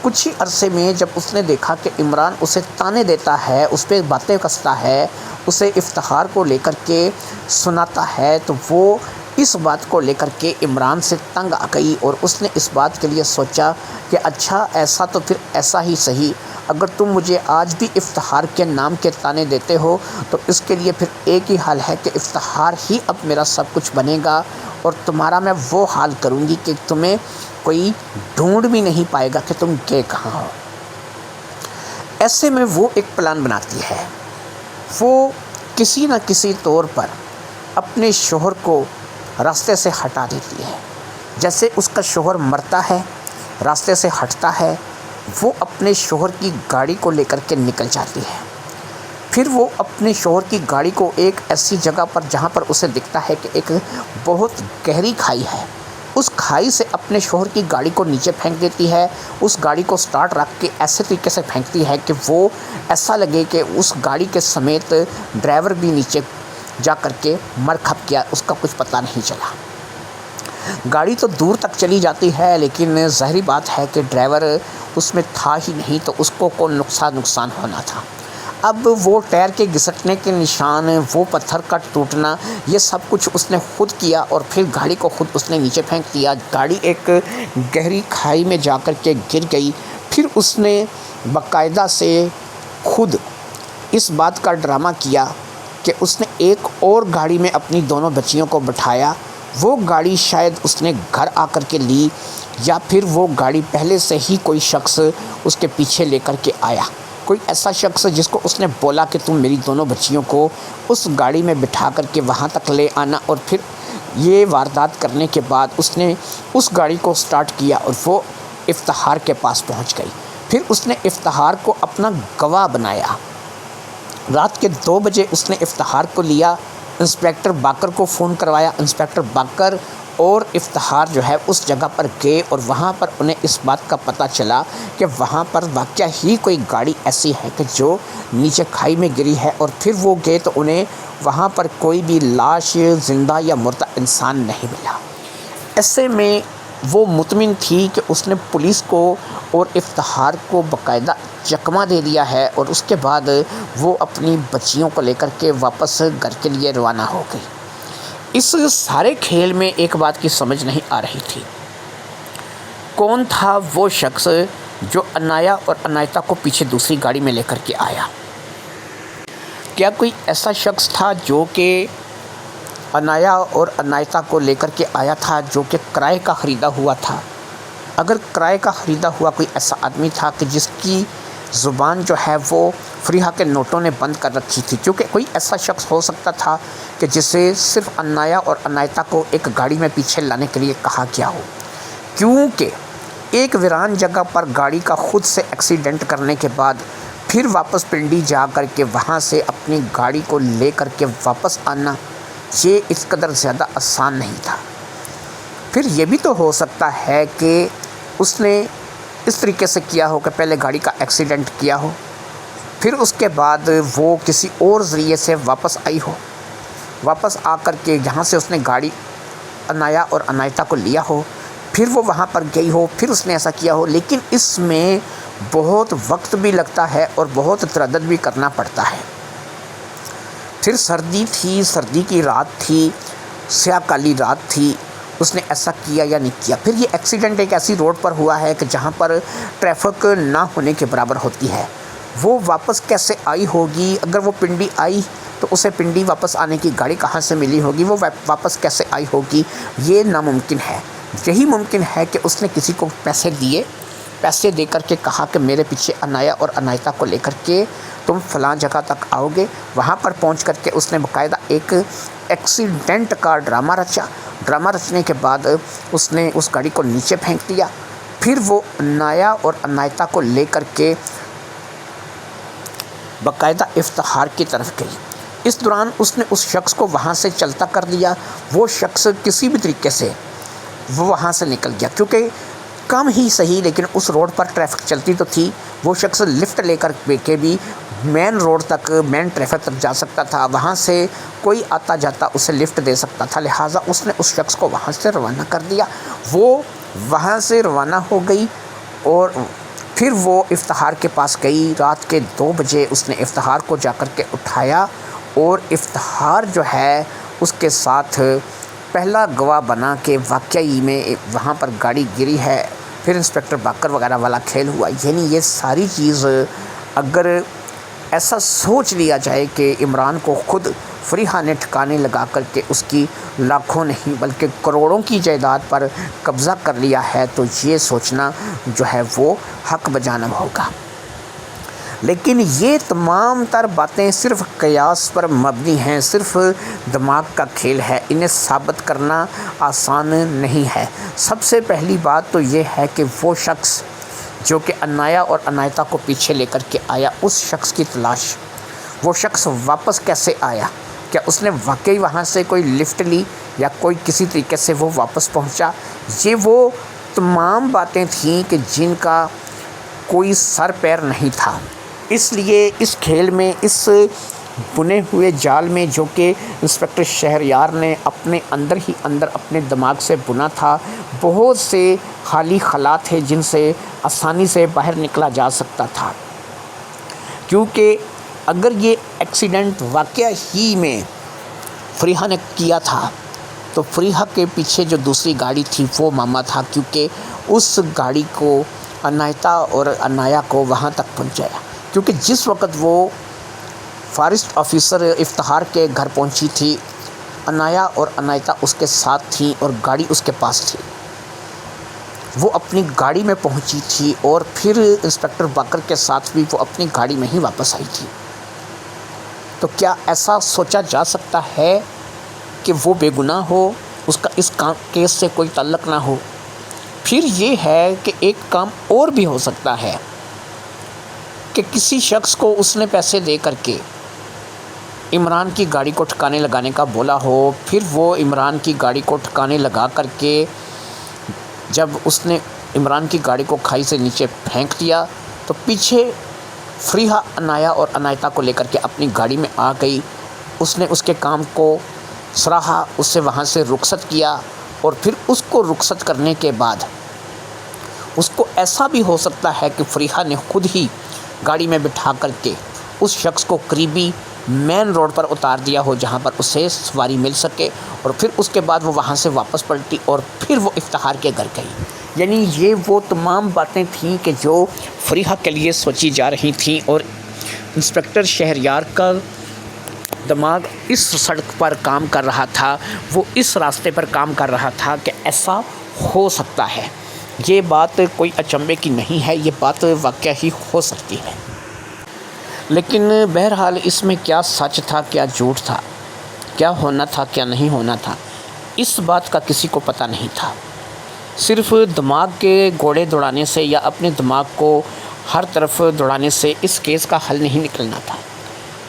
کچھ ہی عرصے میں جب اس نے دیکھا کہ عمران اسے طعنے دیتا ہے، اس پہ باتیں کستا ہے، اسے افتخار کو لے کر کے سناتا ہے، تو وہ اس بات کو لے کر کے عمران سے تنگ آ گئی اور اس نے اس بات کے لیے سوچا کہ اچھا ایسا تو پھر ایسا ہی صحیح، اگر تم مجھے آج بھی افتخار کے نام کے طعنے دیتے ہو تو اس کے لیے پھر ایک ہی حل ہے کہ افتخار ہی اب میرا سب کچھ بنے گا، اور تمہارا میں وہ حال کروں گی کہ تمہیں کوئی ڈھونڈ بھی نہیں پائے گا کہ تم گئے کہاں ہو۔ ایسے میں وہ ایک پلان بناتی ہے، وہ کسی نہ کسی طور پر اپنے شوہر کو راستے سے ہٹا دیتی ہے۔ جیسے اس کا شوہر مرتا ہے، راستے سے ہٹتا ہے، وہ اپنے شوہر کی گاڑی کو لے کر کے نکل جاتی ہے۔ پھر وہ اپنے شوہر کی گاڑی کو ایک ایسی جگہ پر جہاں پر اسے دکھتا ہے کہ ایک بہت گہری کھائی ہے، اس کھائی سے اپنے شوہر کی گاڑی کو نیچے پھینک دیتی ہے۔ اس گاڑی کو سٹارٹ رکھ کے ایسے طریقے سے پھینکتی ہے کہ وہ ایسا لگے کہ اس گاڑی کے سمیت ڈرائیور بھی نیچے جا کر کے مر کھپ گیا، اس کا کچھ پتہ نہیں چلا۔ گاڑی تو دور تک چلی جاتی ہے لیکن ظاہری بات ہے کہ ڈرائیور اس میں تھا ہی نہیں، تو اس کو کون نقصان ہونا تھا۔ اب وہ ٹائر کے گھسٹنے کے نشان، وہ پتھر کا ٹوٹنا، یہ سب کچھ اس نے خود کیا اور پھر گاڑی کو خود اس نے نیچے پھینک دیا۔ گاڑی ایک گہری کھائی میں جا کر کے گر گئی۔ پھر اس نے باقاعدہ سے خود اس بات کا ڈرامہ کیا کہ اس نے ایک اور گاڑی میں اپنی دونوں بچیوں کو بٹھایا۔ وہ گاڑی شاید اس نے گھر آ کر کے لی، یا پھر وہ گاڑی پہلے سے ہی کوئی شخص اس کے پیچھے لے کر کے آیا، کوئی ایسا شخص جس کو اس نے بولا کہ تم میری دونوں بچیوں کو اس گاڑی میں بٹھا کر کے وہاں تک لے آنا، اور پھر یہ واردات کرنے کے بعد اس نے اس گاڑی کو سٹارٹ کیا اور وہ افتخار کے پاس پہنچ گئی۔ پھر اس نے افتخار کو اپنا گواہ بنایا۔ رات کے 2 بجے اس نے افتخار کو لیا، انسپیکٹر باکر کو فون کروایا۔ انسپیکٹر باکر اور افتخار جو ہے اس جگہ پر گئے اور وہاں پر انہیں اس بات کا پتہ چلا کہ وہاں پر واقعہ ہی کوئی گاڑی ایسی ہے کہ جو نیچے کھائی میں گری ہے، اور پھر وہ گئے تو انہیں وہاں پر کوئی بھی لاش، زندہ یا مردہ انسان نہیں ملا۔ ایسے میں وہ مطمئن تھی کہ اس نے پولیس کو اور افتخار کو باقاعدہ چکمہ دے دیا ہے، اور اس کے بعد وہ اپنی بچیوں کو لے کر کے واپس گھر کے لیے روانہ ہو گئی۔ اس سارے کھیل میں ایک بات کی سمجھ نہیں آ رہی تھی، کون تھا وہ شخص جو عنایا اور عنایتا کو پیچھے دوسری گاڑی میں لے کر کے آیا؟ کیا کوئی ایسا شخص تھا جو کہ عنایا اور عنایتا کو لے کر کے آیا تھا جو کہ کرائے کا خریدا ہوا تھا؟ اگر کرائے کا خریدا ہوا کوئی ایسا آدمی تھا کہ جس کی زبان جو ہے وہ فریحہ کے نوٹوں نے بند کر رکھی تھی، کیونکہ کوئی ایسا شخص ہو سکتا تھا کہ جسے صرف عنایا اور عنایتا کو ایک گاڑی میں پیچھے لانے کے لیے کہا گیا ہو، کیونکہ ایک ویران جگہ پر گاڑی کا خود سے ایکسیڈنٹ کرنے کے بعد پھر واپس پنڈی جا کر کے وہاں سے اپنی گاڑی کو لے کر کے واپس آنا یہ اس قدر زیادہ آسان نہیں تھا۔ پھر یہ بھی تو ہو سکتا ہے کہ اس نے اس طریقے سے کیا ہو کہ پہلے گاڑی کا ایکسیڈنٹ کیا ہو، پھر اس کے بعد وہ کسی اور ذریعے سے واپس آئی ہو، واپس آ کر کے جہاں سے اس نے گاڑی عنایا اور عنایتا کو لیا ہو، پھر وہ وہاں پر گئی ہو، پھر اس نے ایسا کیا ہو۔ لیکن اس میں بہت وقت بھی لگتا ہے اور بہت تردد بھی کرنا پڑتا ہے۔ پھر سردی تھی، سردی کی رات تھی، سیاہ کالی رات تھی، اس نے ایسا کیا یا نہیں کیا۔ پھر یہ ایکسیڈنٹ ایک ایسی روڈ پر ہوا ہے کہ جہاں پر ٹریفک نہ ہونے کے برابر ہوتی ہے۔ وہ واپس کیسے آئی ہوگی؟ اگر وہ پنڈی آئی تو اسے پنڈی واپس آنے کی گاڑی کہاں سے ملی ہوگی؟ وہ واپس کیسے آئی ہوگی؟ یہ ناممکن ہے۔ یہی ممکن ہے کہ اس نے کسی کو پیسے دے کر کے کہا کہ میرے پیچھے عنایا اور عنایتا کو لے کر کے تم فلاں جگہ تک آؤ گے۔ وہاں پر پہنچ کر کے اس نے باقاعدہ ایک ایکسیڈنٹ کا ڈرامہ رچا۔ ڈرامہ رچنے کے بعد اس نے اس گاڑی کو نیچے پھینک دیا۔ پھر وہ عنایا اور عنایتا کو لے کر کے باقاعدہ افتخار کی طرف گئی۔ اس دوران اس نے اس شخص کو وہاں سے چلتا کر دیا۔ وہ شخص کسی بھی طریقے سے وہ وہاں سے نکل گیا، کیونکہ کم ہی صحیح لیکن اس روڈ پر ٹریفک چلتی تو تھی۔ وہ شخص لفٹ لے کر کے بھی مین روڈ تک، مین ٹریفک تک جا سکتا تھا، وہاں سے کوئی آتا جاتا اسے لفٹ دے سکتا تھا، لہٰذا اس نے اس شخص کو وہاں سے روانہ کر دیا۔ وہ وہاں سے روانہ ہو گئی اور پھر وہ افتخار کے پاس گئی۔ رات کے 2 بجے اس نے افتخار کو جا کر کے اٹھایا اور افتخار جو ہے اس کے ساتھ پہلا گواہ بنا کہ واقعی میں وہاں پر گاڑی گری ہے، پھر انسپکٹر باقر وغیرہ والا کھیل ہوا. یعنی یہ ساری چیز اگر ایسا سوچ لیا جائے کہ عمران کو خود فریحہ نے ٹھکانے لگا کر کے اس کی لاکھوں نہیں بلکہ کروڑوں کی جائیداد پر قبضہ کر لیا ہے، تو یہ سوچنا جو ہے وہ حق بجانب ہوگا. لیکن یہ تمام تر باتیں صرف قیاس پر مبنی ہیں، صرف دماغ کا کھیل ہے. انہیں ثابت کرنا آسان نہیں ہے. سب سے پہلی بات تو یہ ہے کہ وہ شخص جو کہ عنایہ اور عنایتا کو پیچھے لے کر کے آیا، اس شخص کی تلاش. وہ شخص واپس کیسے آیا؟ کیا اس نے واقعی وہاں سے کوئی لفٹ لی یا کوئی کسی طریقے سے وہ واپس پہنچا؟ یہ وہ تمام باتیں تھیں کہ جن کا کوئی سر پیر نہیں تھا. اس لیے اس کھیل میں، اس بنے ہوئے جال میں جو کہ انسپکٹر شہریار نے اپنے اندر ہی اندر اپنے دماغ سے بنا تھا، بہت سے خالی خلا تھے جن سے آسانی سے باہر نکلا جا سکتا تھا. کیونکہ اگر یہ ایکسیڈنٹ واقعہ ہی میں فریحہ نے کیا تھا تو فریحہ کے پیچھے جو دوسری گاڑی تھی وہ ماما تھا، کیونکہ اس گاڑی کو عنایتا اور عنایہ کو وہاں تک پہنچایا. کیونکہ جس وقت وہ فارسٹ آفیسر افتخار کے گھر پہنچی تھی، عنایہ اور عنایتا اس کے ساتھ تھیں اور گاڑی اس کے پاس تھی. وہ اپنی گاڑی میں پہنچی تھی اور پھر انسپکٹر باقر کے ساتھ بھی وہ اپنی گاڑی میں ہی واپس آئی تھی. تو کیا ایسا سوچا جا سکتا ہے کہ وہ بے گناہ ہو، اس کا اس کیس سے کوئی تعلق نہ ہو؟ پھر یہ ہے کہ ایک کام اور بھی ہو سکتا ہے کہ کسی شخص کو اس نے پیسے دے کر کے عمران کی گاڑی کو ٹھکانے لگانے کا بولا ہو. پھر وہ عمران کی گاڑی کو ٹھکانے لگا کر کے جب اس نے عمران کی گاڑی کو کھائی سے نیچے پھینک دیا تو پیچھے فریحہ عنایہ اور عنایتا کو لے کر کے اپنی گاڑی میں آ گئی. اس نے اس کے کام کو سراہا، اس سے وہاں سے رخصت کیا، اور پھر اس کو رخصت کرنے کے بعد اس کو ایسا بھی ہو سکتا ہے کہ فریحہ نے خود ہی گاڑی میں بٹھا کر کے اس شخص کو قریبی مین روڈ پر اتار دیا ہو جہاں پر اسے سواری مل سکے، اور پھر اس کے بعد وہ وہاں سے واپس پلٹی اور پھر وہ افتخار کے گھر گئی. یعنی یہ وہ تمام باتیں تھیں کہ جو فریحہ کے لیے سوچی جا رہی تھیں، اور انسپکٹر شہریار کا دماغ اس سڑک پر کام کر رہا تھا، وہ اس راستے پر کام کر رہا تھا کہ ایسا ہو سکتا ہے. یہ بات کوئی اچنبے کی نہیں ہے، یہ بات واقعہ ہی ہو سکتی ہے. لیکن بہرحال اس میں کیا سچ تھا، کیا جھوٹ تھا، کیا ہونا تھا، کیا نہیں ہونا تھا، اس بات کا کسی کو پتہ نہیں تھا. صرف دماغ کے گھوڑے دوڑانے سے یا اپنے دماغ کو ہر طرف دوڑانے سے اس کیس کا حل نہیں نکلنا تھا.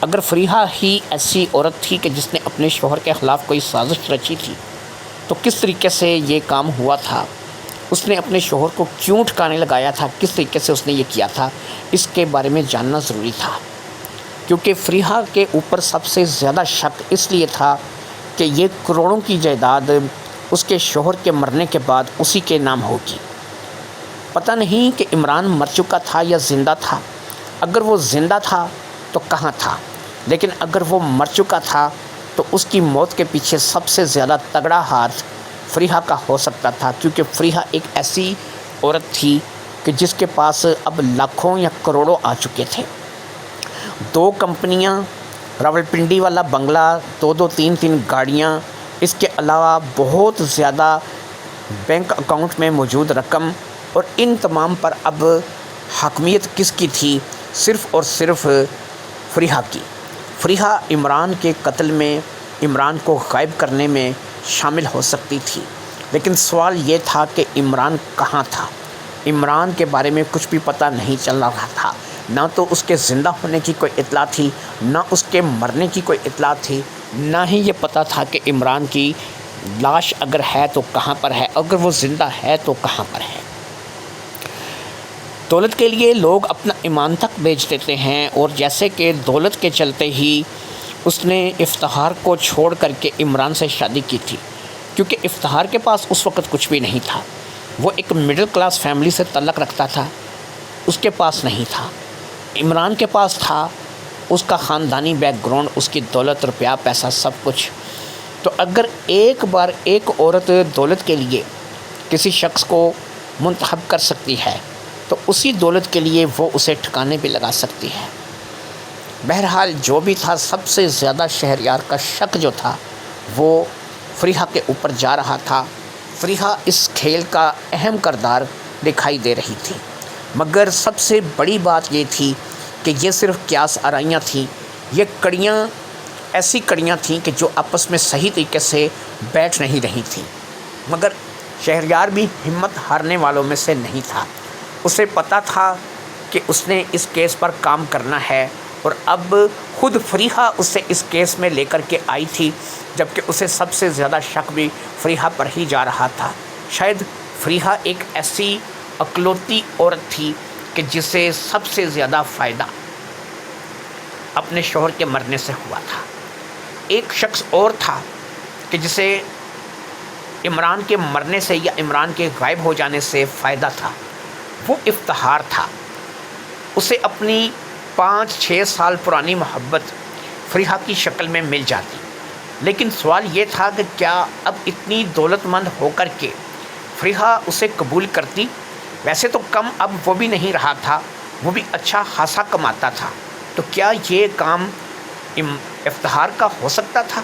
اگر فریحہ ہی ایسی عورت تھی کہ جس نے اپنے شوہر کے خلاف کوئی سازش رچی تھی تو کس طریقے سے یہ کام ہوا تھا، اس نے اپنے شوہر کو کیوں ٹھکانے لگایا تھا، کس طریقے سے اس نے یہ کیا تھا، اس کے بارے میں جاننا ضروری تھا. کیونکہ فریحہ کے اوپر سب سے زیادہ شک اس لیے تھا کہ یہ کروڑوں کی جائیداد اس کے شوہر کے مرنے کے بعد اسی کے نام ہوگی. پتہ نہیں کہ عمران مر چکا تھا یا زندہ تھا. اگر وہ زندہ تھا تو کہاں تھا، لیکن اگر وہ مر چکا تھا تو اس کی موت کے پیچھے سب سے زیادہ تگڑا ہاتھ فریحہ کا ہو سکتا تھا. کیونکہ فریحہ ایک ایسی عورت تھی کہ جس کے پاس اب لاکھوں یا کروڑوں آ چکے تھے. 2 کمپنیاں، راولپنڈی والا بنگلہ، 2 3 گاڑیاں، اس کے علاوہ بہت زیادہ بینک اکاؤنٹ میں موجود رقم، اور ان تمام پر اب حاکمیت کس کی تھی؟ صرف اور صرف فریحہ کی. فریحہ عمران کے قتل میں، عمران کو غائب کرنے میں شامل ہو سکتی تھی. لیکن سوال یہ تھا کہ عمران کہاں تھا؟ عمران کے بارے میں کچھ بھی پتہ نہیں چل رہا تھا. نہ تو اس کے زندہ ہونے کی کوئی اطلاع تھی، نہ اس کے مرنے کی کوئی اطلاع تھی، نہ ہی یہ پتہ تھا کہ عمران کی لاش اگر ہے تو کہاں پر ہے، اگر وہ زندہ ہے تو کہاں پر ہے. دولت کے لیے لوگ اپنا ایمان تک بیچ دیتے ہیں، اور جیسے کہ دولت کے چلتے ہی اس نے افتخار کو چھوڑ کر کے عمران سے شادی کی تھی. کیونکہ افتخار کے پاس اس وقت کچھ بھی نہیں تھا. وہ ایک مڈل کلاس فیملی سے تعلق رکھتا تھا، اس کے پاس نہیں تھا. عمران کے پاس تھا، اس کا خاندانی بیک گراؤنڈ، اس کی دولت، روپیہ، پیسہ، سب کچھ. تو اگر ایک بار ایک عورت دولت کے لیے کسی شخص کو منتخب کر سکتی ہے تو اسی دولت کے لیے وہ اسے ٹھکانے پہ لگا سکتی ہے۔ بہرحال جو بھی تھا، سب سے زیادہ شہریار کا شک جو تھا وہ فریحہ کے اوپر جا رہا تھا۔ فریحہ اس کھیل کا اہم کردار دکھائی دے رہی تھی، مگر سب سے بڑی بات یہ تھی کہ یہ صرف قیاس آرائیاں تھیں، یہ کڑیاں ایسی کڑیاں تھیں کہ جو آپس میں صحیح طریقے سے بیٹھ نہیں رہی تھیں۔ مگر شہریار بھی ہمت ہارنے والوں میں سے نہیں تھا، اسے پتہ تھا کہ اس نے اس کیس پر کام کرنا ہے، اور اب خود فریحہ اسے اس کیس میں لے کر کے آئی تھی، جبکہ اسے سب سے زیادہ شک بھی فریحہ پر ہی جا رہا تھا۔ شاید فریحہ ایک ایسی اکلوتی عورت تھی کہ جسے سب سے زیادہ فائدہ اپنے شوہر کے مرنے سے ہوا تھا۔ ایک شخص اور تھا کہ جسے عمران کے مرنے سے یا عمران کے غائب ہو جانے سے فائدہ تھا، وہ افتخار تھا۔ اسے اپنی 5-6 سال پرانی محبت فریحہ کی شکل میں مل جاتی، لیکن سوال یہ تھا کہ کیا اب اتنی دولت مند ہو کر کے فریحہ اسے قبول کرتی؟ ویسے تو کم اب وہ بھی نہیں رہا تھا، وہ بھی اچھا خاصا کماتا تھا، تو کیا یہ کام افتخار کا ہو سکتا تھا؟